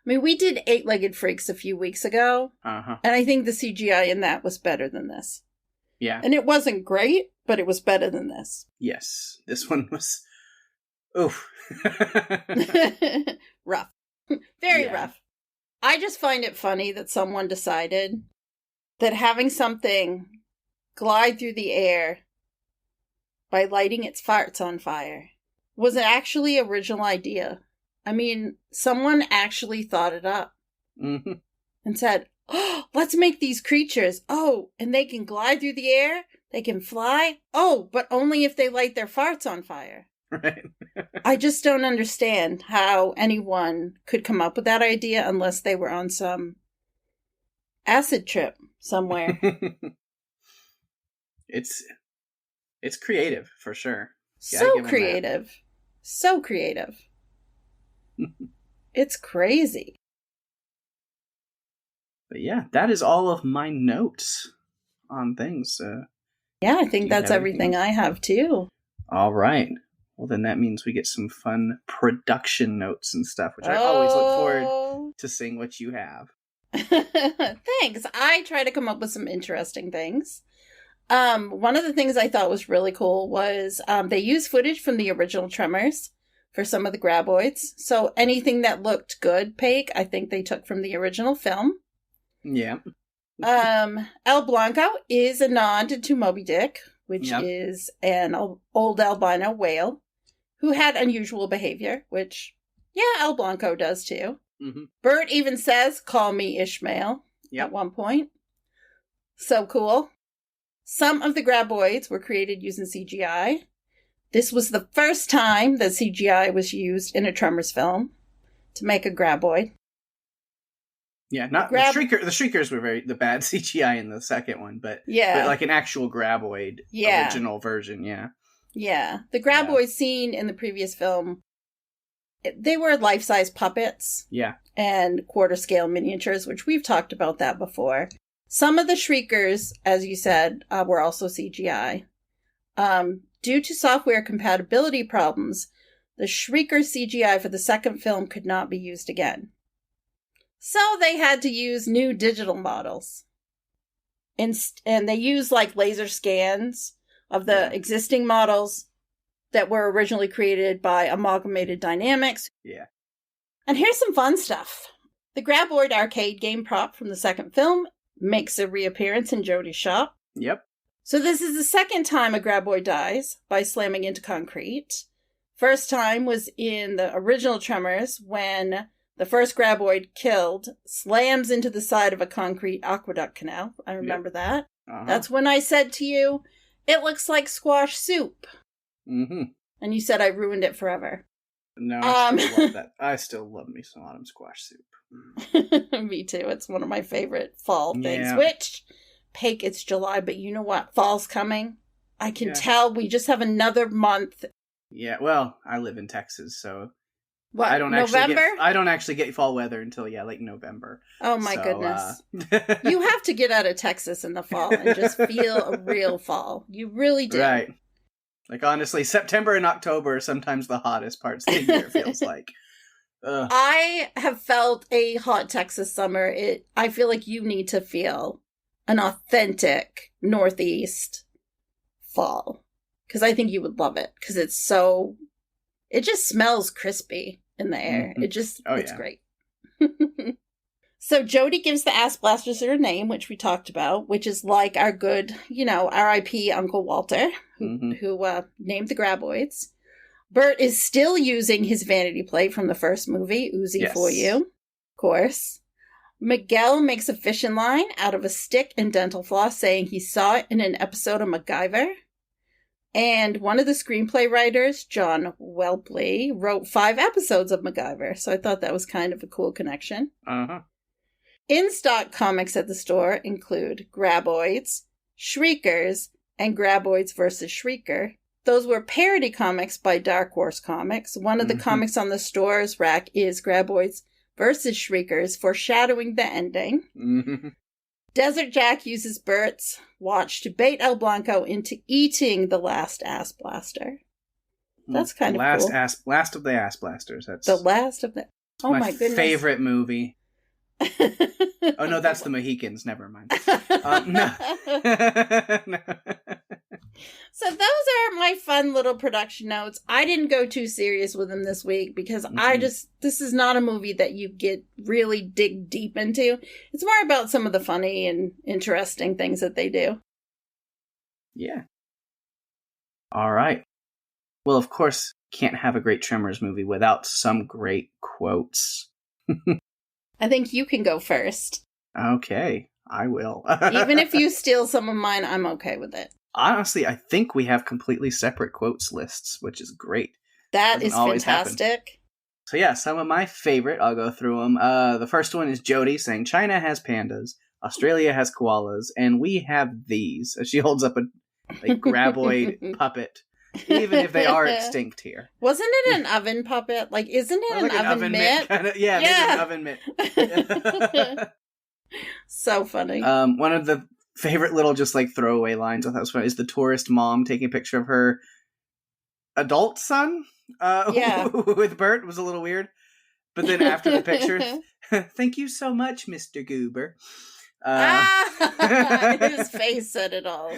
we did 8-Legged Freaks a few weeks ago. Uh-huh. And I think the CGI in that was better than this. Yeah. And it wasn't great, but it was better than this. Yes. This one was... Oof. Rough. Very rough. I just find it funny that someone decided that having something glide through the air by lighting its farts on fire was actually an original idea. I mean, someone actually thought it up. Mm-hmm. And said, oh, let's make these creatures. Oh, and they can glide through the air. They can fly. Oh, but only if they light their farts on fire. Right. I just don't understand how anyone could come up with that idea unless they were on some acid trip somewhere. It's creative, for sure. So creative. So creative. It's crazy. But yeah, that is all of my notes on things. Yeah, I think that's everything I have too. All right. Well, then that means we get some fun production notes and stuff, which I always look forward to seeing what you have. Thanks. I try to come up with some interesting things. One of the things I thought was really cool was they used footage from the original Tremors for some of the Graboids. So anything that looked good, Pake, I think they took from the original film. Yeah. El Blanco is a nod to Moby Dick, which is an old albino whale who had unusual behavior, which, El Blanco does too. Mm-hmm. Bert even says, call me Ishmael at one point. So cool. Some of the Graboids were created using CGI. This was the first time that CGI was used in a Tremors film to make a Graboid. Yeah, not the Shriekers were the bad CGI in the second one, but like an actual Graboid original version, Yeah, the Graboids seen in the previous film, they were life-size puppets. Yeah. And quarter-scale miniatures, which we've talked about that before. Some of the Shriekers, as you said, were also CGI. Due to software compatibility problems, the Shrieker CGI for the second film could not be used again. So they had to use new digital models. And they used like laser scans of the existing models that were originally created by Amalgamated Dynamics. Yeah. And here's some fun stuff. The Graboid arcade game prop from the second film makes a reappearance in Jody's shop. Yep. So this is the second time a Graboid dies by slamming into concrete. First time was in the original Tremors when the first Graboid killed slams into the side of a concrete aqueduct canal. I remember that. Uh-huh. That's when I said to you, it looks like squash soup. Mm-hmm. And you said I ruined it forever. No, I still love that. I still love me some autumn squash soup. Me too. It's one of my favorite fall things. Which, Pake, it's July, but you know what? Fall's coming. I can tell we just have another month. Yeah, well, I live in Texas, so... What, I don't November? Get fall weather until like November. Oh my goodness. You have to get out of Texas in the fall and just feel a real fall. You really do. Right. Like honestly, September and October are sometimes the hottest parts of the year, it feels like. I have felt a hot Texas summer. I feel like you need to feel an authentic Northeast fall. Because I think you would love it. Because it just smells crispy in the air. Mm-hmm. It's great. So Jody gives the ass blasters their name, which we talked about, which is like our good, R.I.P. Uncle Walter, who named the Graboids. Bert is still using his vanity plate from the first movie, Uzi for you, of course. Miguel makes a fishing line out of a stick and dental floss, saying he saw it in an episode of MacGyver. And one of the screenplay writers, John Whelpley, wrote 5 episodes of MacGyver, so I thought that was kind of a cool connection. Uh-huh. In-stock comics at the store include Graboids, Shriekers, and Graboids vs. Shrieker. Those were parody comics by Dark Horse Comics. One of the comics on the store's rack is Graboids vs. Shriekers, foreshadowing the ending. Mm-hmm. Desert Jack uses Bert's watch to bait El Blanco into eating the last ass blaster. That's kind of cool. Last of the ass blasters. That's the last of the... Oh my goodness. Favorite movie. Oh no, that's the Mohicans. Never mind. No. No. So those are my fun little production notes. I didn't go too serious with them this week because this is not a movie that you get really dig deep into. It's more about some of the funny and interesting things that they do. Yeah. All right. Well, of course, can't have a great Tremors movie without some great quotes. I think you can go first. Okay, I will. Even if you steal some of mine, I'm okay with it. Honestly, I think we have completely separate quotes lists, which is great. That is fantastic. Happen. So yeah, some of my favorite, I'll go through them. The first one is Jody saying, China has pandas, Australia has koalas, and we have these. As she holds up a Graboid puppet, even if they are extinct here. Wasn't it an oven puppet? Like, isn't it an oven mitt? Kinda, yeah, an oven mitt. So funny. One of the favorite little just like throwaway lines I thought was funny is the tourist mom taking a picture of her adult son with Bert. It was a little weird. But then after the picture, thank you so much, Mr. Goober. His face said it all.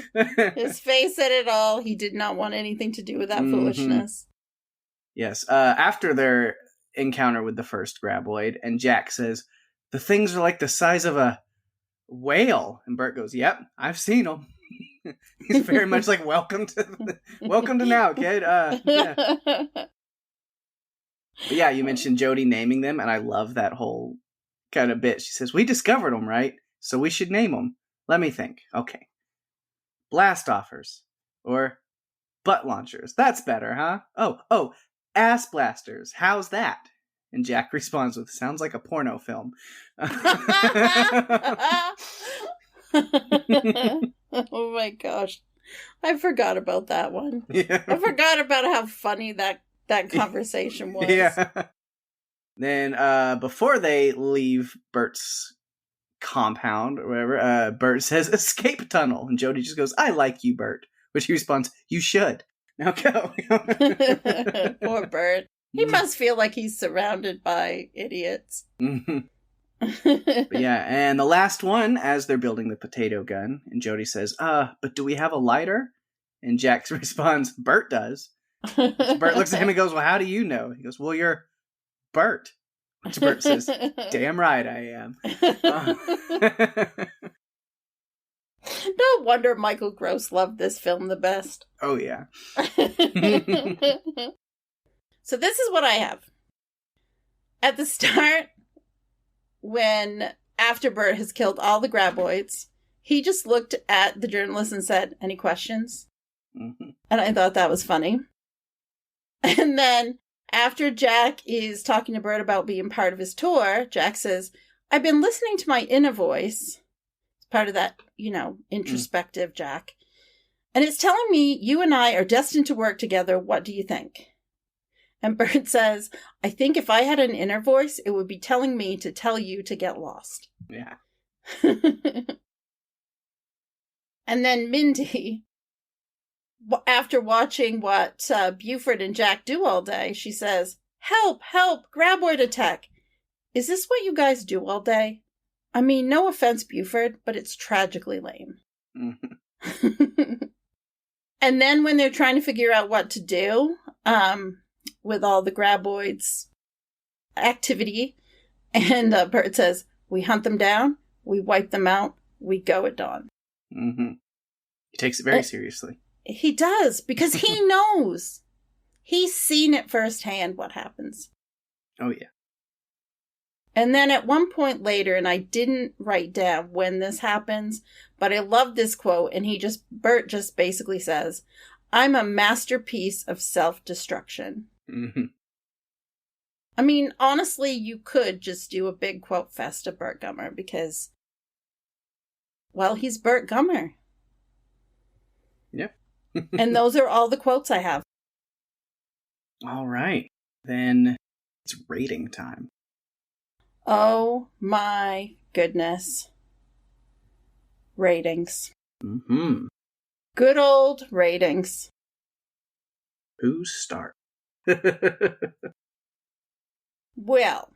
His face said it all. He did not want anything to do with that foolishness. Yes. After their encounter with the first Graboid, and Jack says, the things are like the size of a whale. And Bert goes, yep, I've seen them. He's very much like, welcome to now, kid. Yeah. But yeah, you mentioned Jody naming them, and I love that whole kind of bit. She says, we discovered them, right? So we should name them. Let me think. Okay. Blast offers. Or butt launchers. That's better, huh? Oh, ass blasters. How's that? And Jack responds with, sounds like a porno film. Oh my gosh. I forgot about that one. Yeah. I forgot about how funny that conversation was. Yeah. Then before they leave Bert's compound or whatever, Bert says, escape tunnel. And Jody just goes, I like you, Bert. Which he responds, you should. Now go. Poor Bert. He must feel like he's surrounded by idiots. Yeah, and the last one, as they're building the potato gun, and Jody says, but do we have a lighter? And Jack responds, Bert does. So Bert looks at him and goes, well, how do you know? He goes, well, you're Bert. Which Bert says, damn right I am. No wonder Michael Gross loved this film the best. Oh, yeah. So this is what I have. At the start, after Bert has killed all the Graboids, he just looked at the journalist and said, any questions? Mm-hmm. And I thought that was funny. And then after Jack is talking to Bert about being part of his tour, Jack says, I've been listening to my inner voice. It's part of that, introspective Jack. And it's telling me you and I are destined to work together. What do you think? And Bert says, I think if I had an inner voice, it would be telling me to tell you to get lost. Yeah. And then Mindy, after watching what Buford and Jack do all day, she says, help, Graboid attack. Is this what you guys do all day? I mean, no offense, Buford, but it's tragically lame. Mm-hmm. And then when they're trying to figure out what to do, with all the Graboids activity, and Bert says, we hunt them down, we wipe them out, we go at dawn. Mm-hmm. He takes it very seriously. He does, because he knows. He's seen it firsthand what happens. Oh, yeah. And then at one point later, and I didn't write down when this happens, but I love this quote, and Bert just basically says, "I'm a masterpiece of self-destruction." Mm-hmm. I mean, honestly, you could just do a big quote fest of Bert Gummer because, well, he's Bert Gummer. Yeah. And those are all the quotes I have. All right. Then it's rating time. Oh my goodness. Ratings. Mm-hmm. Good old ratings. Who's start? Well,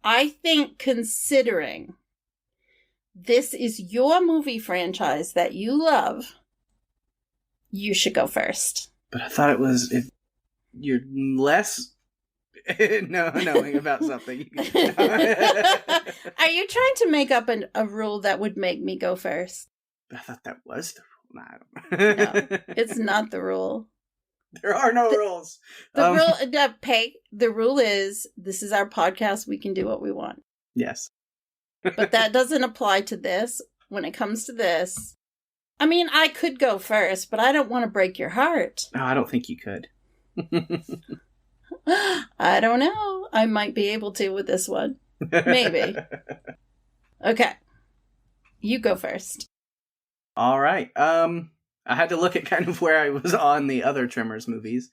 I think considering this is your movie franchise that you love, you should go first. But I thought it was if you're less knowing about something. Are you trying to make up a rule that would make me go first? I thought that was the rule. I don't know. No, it's not the rule. There are no rules. The rule is this is our podcast. We can do what we want. Yes. But that doesn't apply to this. When it comes to this, I mean, I could go first, but I don't want to break your heart. No, I don't think you could. I don't know. I might be able to with this one. Maybe. Okay. You go first. All right. I had to look at kind of where I was on the other Tremors movies.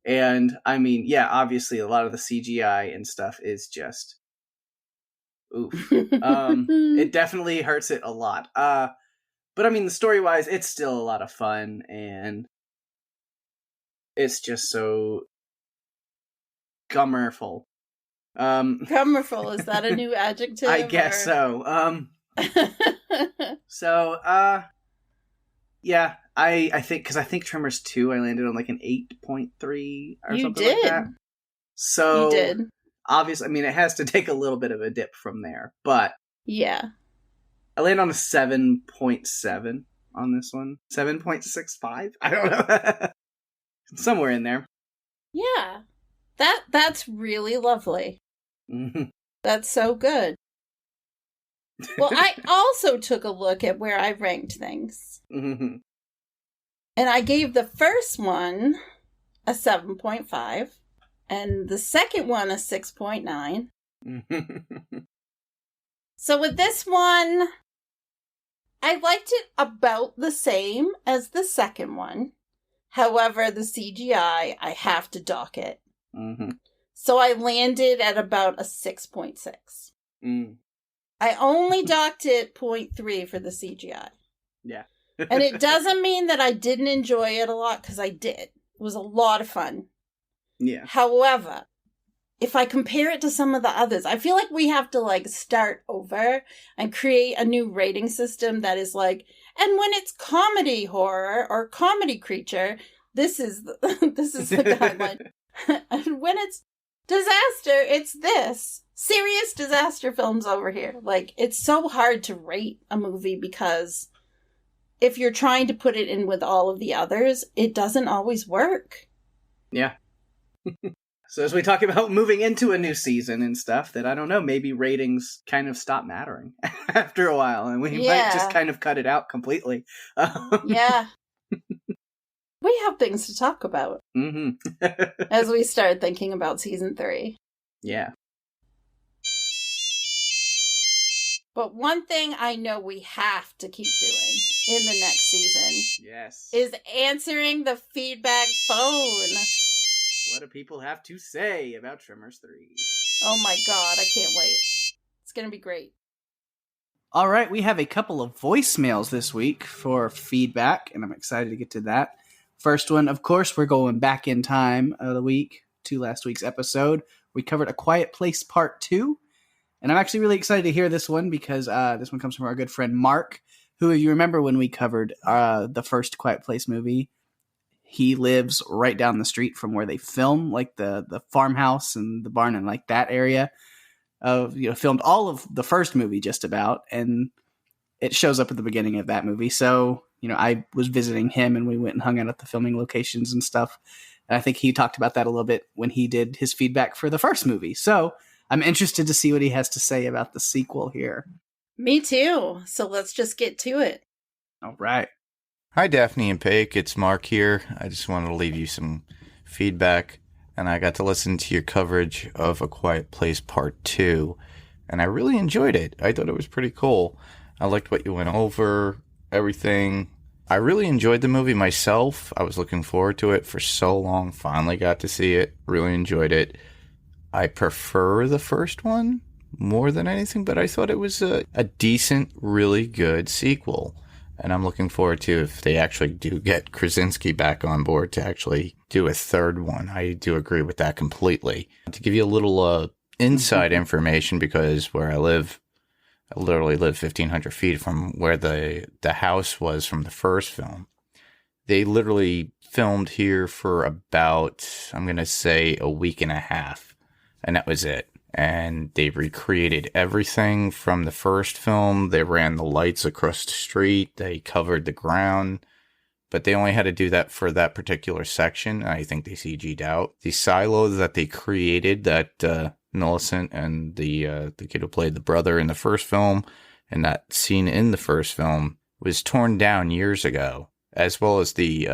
And, I mean, yeah, obviously a lot of the CGI and stuff is just... oof. It definitely hurts it a lot. But, I mean, the story-wise, it's still a lot of fun. And it's just so... Gummerful. Gummerful, is that a new adjective? I guess so. Yeah, I think, because I think Tremors 2, I landed on like an 8.3 or something like that. So, you did. Obviously, I mean, it has to take a little bit of a dip from there, but... yeah. I landed on a 7.7 on this one. 7.65? I don't know. Somewhere in there. Yeah. That's really lovely. Mm-hmm. That's so good. Well, I also took a look at where I ranked things. Mm-hmm. And I gave the first one a 7.5 and the second one a 6.9. So with this one, I liked it about the same as the second one. However, the CGI, I have to dock it. Mm-hmm. So I landed at about a 6.6. Mm. I only docked it 0.3 for the CGI. Yeah. And it doesn't mean that I didn't enjoy it a lot, because I did. It was a lot of fun. Yeah. However, if I compare it to some of the others, I feel like we have to like start over and create a new rating system that is like, and when it's comedy horror or comedy creature, this is the guideline. And when it's disaster, it's this. Serious disaster films over here. Like, it's so hard to rate a movie because if you're trying to put it in with all of the others, it doesn't always work. Yeah. So as we talk about moving into a new season and stuff, that I don't know, maybe ratings kind of stop mattering after a while, and we might just kind of cut it out completely. Yeah. We have things to talk about as we start thinking about season 3. Yeah. But one thing I know we have to keep doing in the next season is answering the feedback phone. What do people have to say about Tremors 3? Oh my god, I can't wait. It's going to be great. All right, we have a couple of voicemails this week for feedback, and I'm excited to get to that. First one, of course, we're going back in time of the week to last week's episode. We covered A Quiet Place Part 2, and I'm actually really excited to hear this one because this one comes from our good friend Mark, who, if you remember when we covered the first Quiet Place movie, he lives right down the street from where they film, like the farmhouse and the barn and like that area. Filmed all of the first movie just about, and it shows up at the beginning of that movie. So, I was visiting him and we went and hung out at the filming locations and stuff. And I think he talked about that a little bit when he did his feedback for the first movie. So I'm interested to see what he has to say about the sequel here. Me too. So let's just get to it. All right. Hi, Daphne and Pake. It's Mark here. I just wanted to leave you some feedback. And I got to listen to your coverage of A Quiet Place Part 2. And I really enjoyed it. I thought it was pretty cool. I liked what you went over, everything. I really enjoyed the movie myself. I was looking forward to it for so long. Finally got to see it. Really enjoyed it. I prefer the first one more than anything, but I thought it was a decent, really good sequel. And I'm looking forward to if they actually do get Krasinski back on board to actually do a third one. I do agree with that completely. To give you a little inside information, because where I live, I literally live 1,500 feet from where the house was from the first film. They literally filmed here for about, I'm going to say, a week and a half. And that was it. And they recreated everything from the first film. They ran the lights across the street. They covered the ground. But they only had to do that for that particular section. I think they CG'd out. The silo that they created, that Millicent and the kid who played the brother in the first film, and that scene in the first film, was torn down years ago. As well as the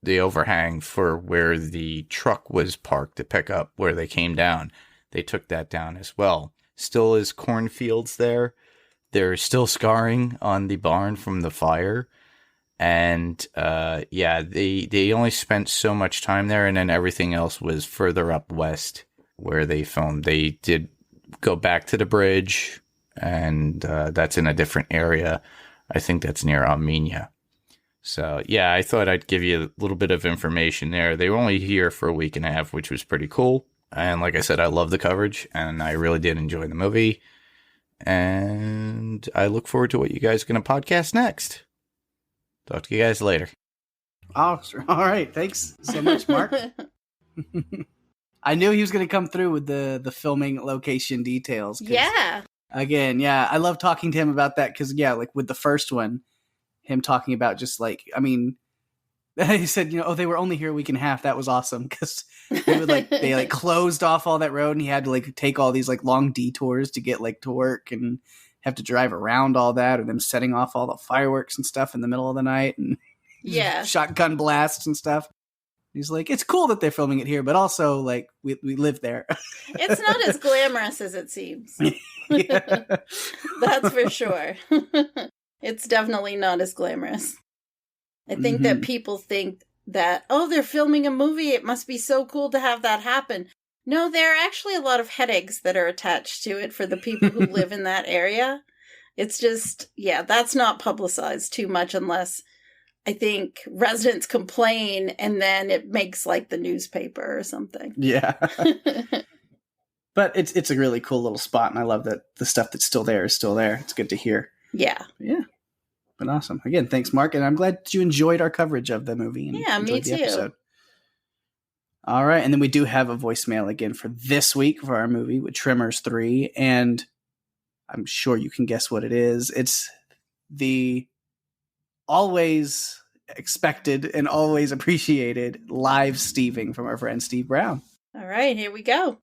overhang for where the truck was parked to pick up where they came down. They took that down as well. Still is cornfields there. There's still scarring on the barn from the fire. And they only spent so much time there, and then everything else was further up west where they filmed. They did go back to the bridge, and that's in a different area. I think that's near Armenia. So, yeah, I thought I'd give you a little bit of information there. They were only here for a week and a half, which was pretty cool. And like I said, I love the coverage, and I really did enjoy the movie. And I look forward to what you guys are going to podcast next. Talk to you guys later. Oh, all right. Thanks so much, Mark. I knew he was going to come through with the filming location details. Yeah. Again, yeah, I love talking to him about that because, yeah, like with the first one, him talking about just like, I mean, he said, they were only here a week and a half. That was awesome because they closed off all that road, and he had to like take all these like long detours to get like to work and have to drive around all that, or them setting off all the fireworks and stuff in the middle of the night and shotgun blasts and stuff. He's like, it's cool that they're filming it here, but also like we live there. It's not as glamorous as it seems. That's for sure. It's definitely not as glamorous. I think that people think that, they're filming a movie. It must be so cool to have that happen. No, there are actually a lot of headaches that are attached to it for the people who live in that area. It's just, that's not publicized too much unless I think residents complain and then it makes like the newspaper or something. Yeah. But it's a really cool little spot, and I love that the stuff that's still there is still there. It's good to hear. Yeah. Yeah. But awesome. Again, thanks, Mark. And I'm glad that you enjoyed our coverage of the movie. And me too. Episode. All right. And then we do have a voicemail again for this week for our movie with Tremors 3. And I'm sure you can guess what it is. It's the always expected and always appreciated live Steving from our friend Steve Brown. All right. Here we go.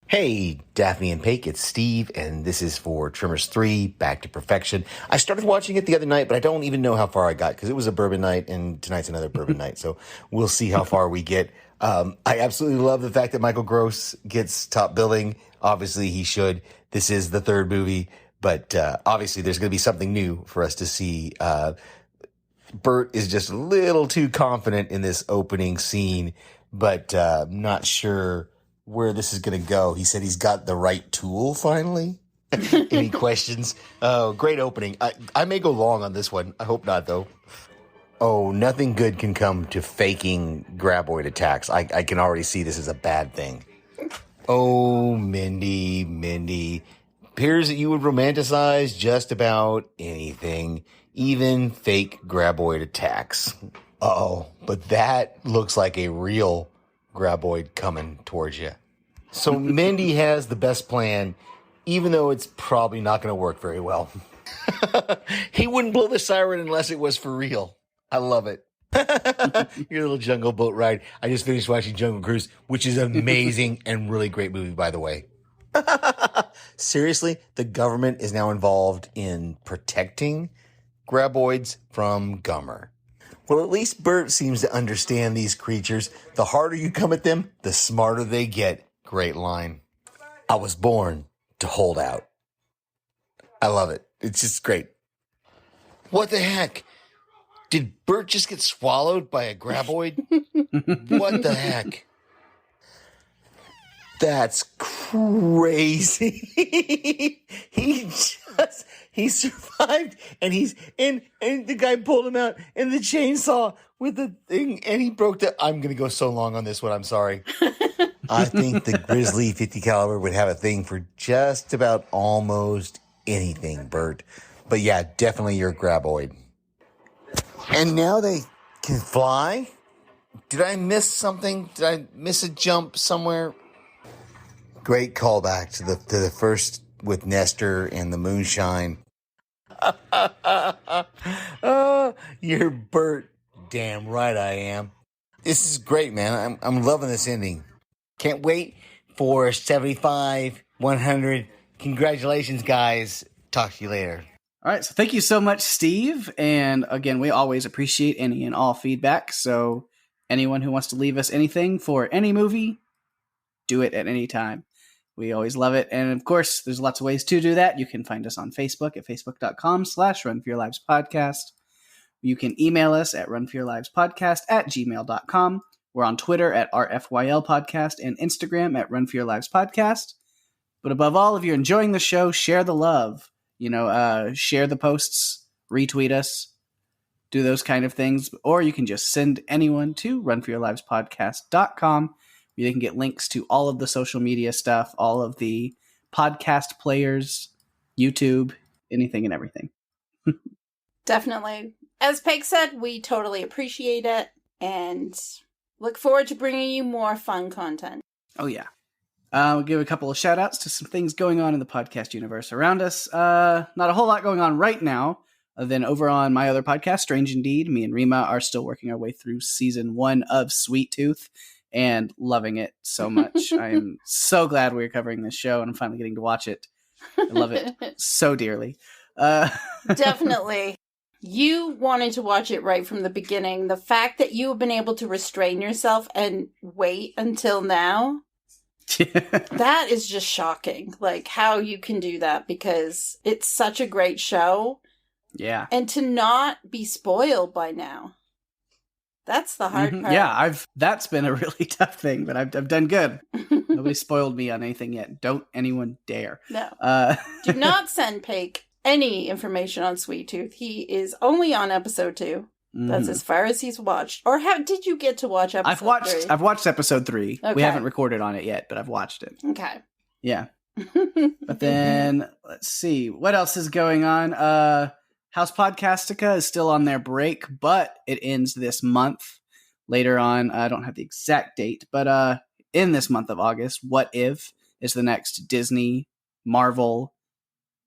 Hey, Daphne and Pake, it's Steve, and this is for Tremors 3, Back to Perfection. I started watching it the other night, but I don't even know how far I got, because it was a bourbon night, and tonight's another bourbon night, so we'll see how far we get. I absolutely love the fact that Michael Gross gets top billing. Obviously, he should. This is the third movie, but obviously there's going to be something new for us to see. Bert is just a little too confident in this opening scene, but not sure where this is going to go. He said he's got the right tool finally. Any questions? Oh, great opening. I may go long on this one. I hope not, though. Oh, nothing good can come to faking Graboid attacks. I can already see this as a bad thing. Oh, Mindy. Appears that you would romanticize just about anything, even fake Graboid attacks. Uh-oh, but that looks like a real Graboid coming towards you. So Mindy has the best plan, even though it's probably not going to work very well. He wouldn't blow the siren unless it was for real. I love it. Your little jungle boat ride. I just finished watching Jungle Cruise, which is amazing and really great movie, by the way. Seriously, the government is now involved in protecting Graboids from Gummer. Well, at least Bert seems to understand these creatures. The harder you come at them, the smarter they get. Great line. I was born to hold out. I love it. It's just great. What the heck? Did Bert just get swallowed by a Graboid? What the heck? That's crazy. He survived, and the guy pulled him out in the chainsaw with the thing, and he broke the. I'm gonna go so long on this one. I'm sorry. I think the Grizzly 50 caliber would have a thing for just about almost anything, Bert. But yeah, definitely your Graboid. And now they can fly? Did I miss something? Did I miss a jump somewhere? Great callback to the first with Nestor and the moonshine. Oh, you're Bert. Damn right I am. This is great, man. I'm loving this ending. Can't wait for 75, 100. Congratulations, guys. Talk to you later. All right, so thank you so much, Steve. And again, we always appreciate any and all feedback. So anyone who wants to leave us anything for any movie, do it at any time. We always love it. And of course, there's lots of ways to do that. You can find us on Facebook at facebook.com/runforyourlivespodcast. You can email us at runforyourlivespodcast@gmail.com. We're on Twitter at RFYLpodcast and Instagram at runforyourlivespodcast. But above all, if you're enjoying the show, share the love. Share the posts, retweet us, do those kind of things. Or you can just send anyone to runforyourlivespodcast.com, where they can get links to all of the social media stuff, all of the podcast players, YouTube, anything and everything. Definitely. As Peg said, we totally appreciate it and look forward to bringing you more fun content. Oh, yeah. We'll give a couple of shout outs to some things going on in the podcast universe around us. Not a whole lot going on right now. Then over on my other podcast, Strange Indeed, me and Rima are still working our way through season 1 of Sweet Tooth and loving it so much. I am so glad we're covering this show and I'm finally getting to watch it. I love it so dearly. Definitely. You wanted to watch it right from the beginning. The fact that you have been able to restrain yourself and wait until now, that is just shocking. Like how you can do that, because it's such a great show. Yeah. And to not be spoiled by now. That's the hard part. Yeah, that's been a really tough thing, but I've done good. Nobody spoiled me on anything yet. Don't anyone dare. No. Do not send Pake any information on Sweet Tooth. He is only on episode 2. That's as far as he's watched. Or how did you get to watch episode 3? I've watched episode 3. Okay. We haven't recorded on it yet, but I've watched it. Okay. Yeah. But then let's see what else is going on. House Podcastica is still on their break, but it ends this month. Later on, I don't have the exact date, but in this month of August, What If is the next Disney Marvel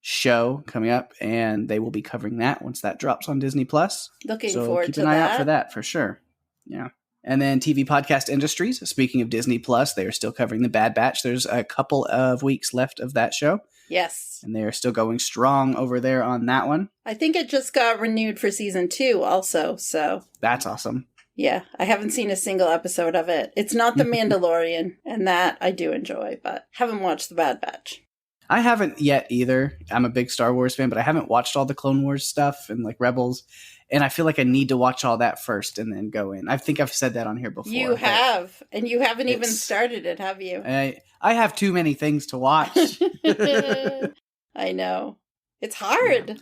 show coming up, and they will be covering that once that drops on Disney Plus. Looking forward to that. Keep an eye out for that for sure. Yeah. And then TV Podcast Industries, speaking of Disney Plus, they are still covering The Bad Batch. There's a couple of weeks left of that show. Yes. And they are still going strong over there on that one. I think it just got renewed for season 2 also, so. That's awesome. Yeah, I haven't seen a single episode of it. It's not The Mandalorian, and that I do enjoy, but haven't watched The Bad Batch. I haven't yet either. I'm a big Star Wars fan, but I haven't watched all the Clone Wars stuff and like Rebels. And I feel like I need to watch all that first and then go in. I think I've said that on here before. You have. And you haven't even started it, have you? I have too many things to watch. I know. It's hard. Yeah.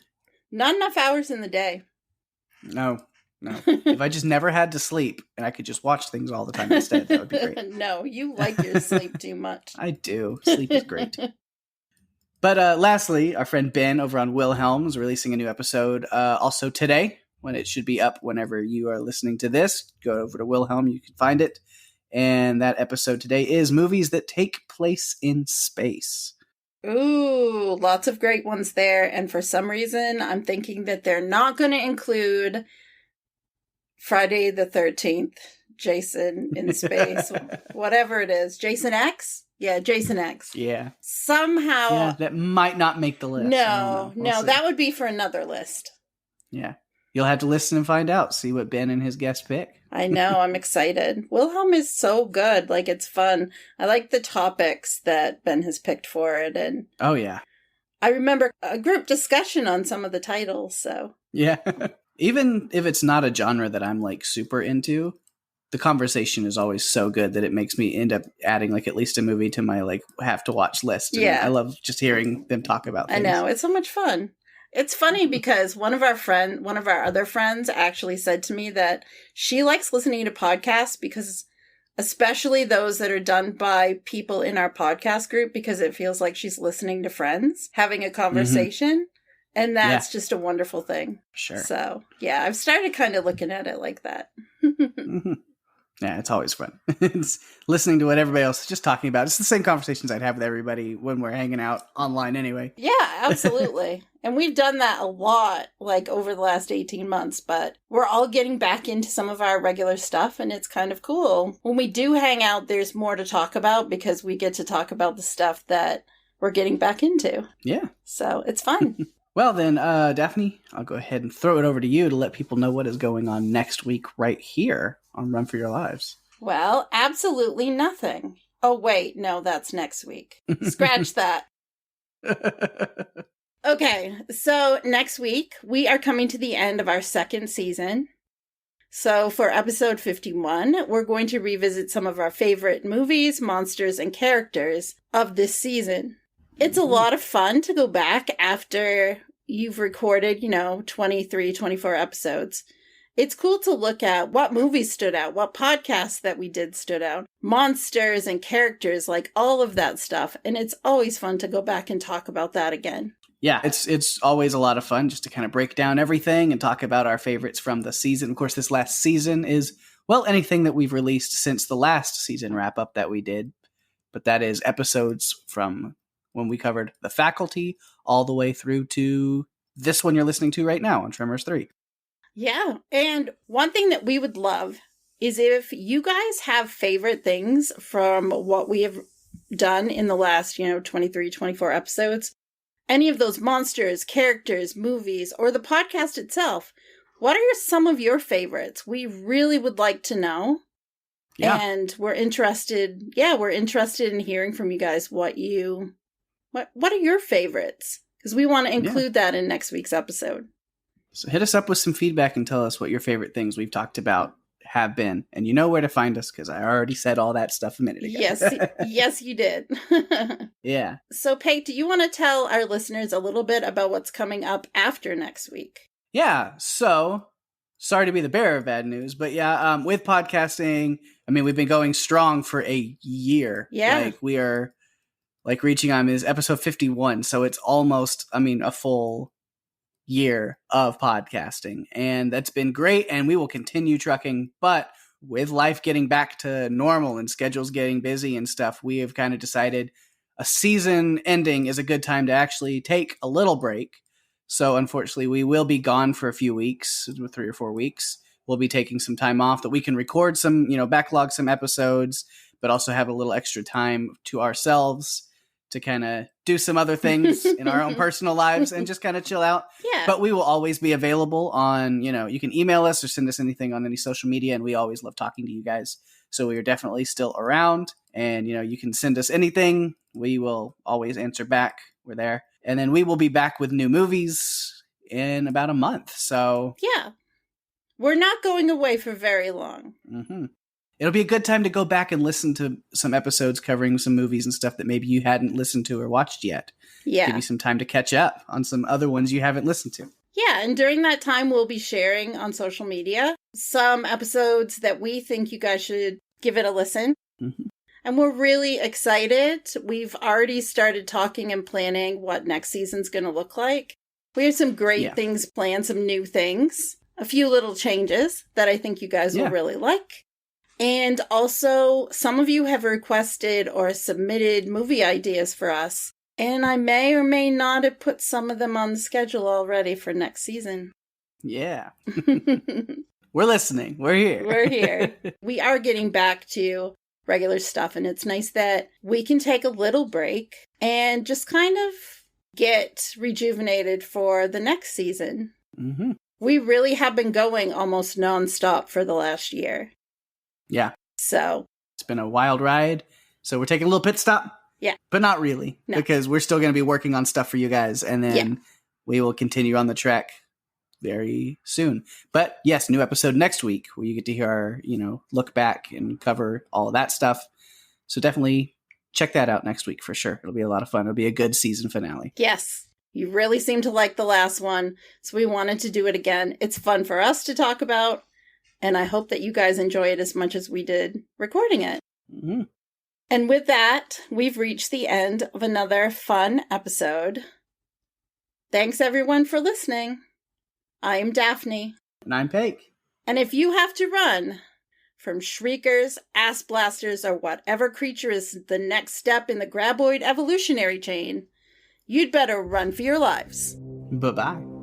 Not enough hours in the day. No. If I just never had to sleep and I could just watch things all the time instead, that would be great. No, you like your sleep too much. I do. Sleep is great. But lastly, our friend Ben over on Wilhelm is releasing a new episode also today, when it should be up whenever you are listening to this. Go over to Wilhelm, you can find it. And that episode today is movies that take place in space. Ooh, lots of great ones there. And for some reason, I'm thinking that they're not going to include Friday the 13th, Jason in space, whatever it is. Jason X? Yeah, Jason X. Yeah. Somehow. Yeah, that might not make the list. No, we'll see. that would be for another list. Yeah. You'll have to listen and find out. See what Ben and his guests pick. I know. I'm excited. Wilhelm is so good. Like, it's fun. I like the topics that Ben has picked for it. And oh, yeah. I remember a group discussion on some of the titles, so. Yeah. Even if it's not a genre that I'm, like, super into, the conversation is always so good that it makes me end up adding, like, at least a movie to my, like, have-to-watch list. And yeah. I love just hearing them talk about things. I know. It's so much fun. It's funny because one of our other friends actually said to me that she likes listening to podcasts because, especially those that are done by people in our podcast group, because it feels like she's listening to friends, having a conversation. Mm-hmm. And that's just a wonderful thing. Sure. So, yeah, I've started kind of looking at it like that. Mm-hmm. Yeah, it's always fun. It's listening to what everybody else is just talking about. It's the same conversations I'd have with everybody when we're hanging out online anyway. Yeah, absolutely. And we've done that a lot, like, over the last 18 months, but we're all getting back into some of our regular stuff, and it's kind of cool. When we do hang out, there's more to talk about because we get to talk about the stuff that we're getting back into. Yeah. So it's fun. Well then, Daphne, I'll go ahead and throw it over to you to let people know what is going on next week right here on Run for Your Lives. Well, absolutely nothing. Oh, wait, no, that's next week. Scratch that. Okay, so next week, we are coming to the end of our second season. So for episode 51, we're going to revisit some of our favorite movies, monsters, and characters of this season. It's a lot of fun to go back after you've recorded, 23, 24 episodes. It's cool to look at what movies stood out, what podcasts that we did stood out, monsters and characters, like all of that stuff. And it's always fun to go back and talk about that again. Yeah, it's always a lot of fun just to kind of break down everything and talk about our favorites from the season. Of course, this last season is, well, anything that we've released since the last season wrap-up that we did. But that is episodes from when we covered The Faculty all the way through to this one you're listening to right now on Tremors 3. Yeah, and one thing that we would love is if you guys have favorite things from what we have done in the last, 23, 24 episodes, any of those monsters, characters, movies, or the podcast itself, what are some of your favorites? We really would like to know. Yeah. And we're interested in hearing from you guys what are your favorites? Because we want to include that in next week's episode. So hit us up with some feedback and tell us what your favorite things we've talked about have been. And you know where to find us because I already said all that stuff a minute ago. Yes, you did. Yeah. So, Pate, do you want to tell our listeners a little bit about what's coming up after next week? Yeah. So, sorry to be the bearer of bad news, but with podcasting, I mean, we've been going strong for a year. Yeah. Like, we are... reaching on is episode 51. So it's almost, a full year of podcasting. And that's been great. And we will continue trucking. But with life getting back to normal and schedules getting busy and stuff, we have kind of decided a season ending is a good time to actually take a little break. So unfortunately, we will be gone for a few weeks, 3 or 4 weeks. We'll be taking some time off that we can record some, backlog some episodes, but also have a little extra time to ourselves to kind of do some other things in our own personal lives and just kind of chill out. Yeah. But we will always be available on, you can email us or send us anything on any social media. And we always love talking to you guys. So we are definitely still around and, you can send us anything. We will always answer back. We're there. And then we will be back with new movies in about a month. So yeah, we're not going away for very long. Mm-hmm. It'll be a good time to go back and listen to some episodes covering some movies and stuff that maybe you hadn't listened to or watched yet. Yeah. Give you some time to catch up on some other ones you haven't listened to. Yeah, and during that time, we'll be sharing on social media some episodes that we think you guys should give it a listen. Mm-hmm. And we're really excited. We've already started talking and planning what next season's going to look like. We have some great things planned, some new things, a few little changes that I think you guys will really like. And also, some of you have requested or submitted movie ideas for us. And I may or may not have put some of them on the schedule already for next season. Yeah. we're listening. We're here. We're here. We are getting back to regular stuff, and it's nice that we can take a little break and just kind of get rejuvenated for the next season. Mm-hmm. We really have been going almost nonstop for the last year. Yeah. So. It's been a wild ride. So we're taking a little pit stop. Yeah. But not really. No. Because we're still going to be working on stuff for you guys. And then we will continue on the track very soon. But yes, new episode next week where you get to hear our, look back and cover all of that stuff. So definitely check that out next week for sure. It'll be a lot of fun. It'll be a good season finale. Yes. You really seem to like the last one. So we wanted to do it again. It's fun for us to talk about. And I hope that you guys enjoy it as much as we did recording it. Mm-hmm. And with that, we've reached the end of another fun episode. Thanks everyone for listening. I am Daphne. And I'm Pake. And if you have to run from shriekers, ass blasters, or whatever creature is the next step in the Graboid evolutionary chain, you'd better run for your lives. Bye-bye.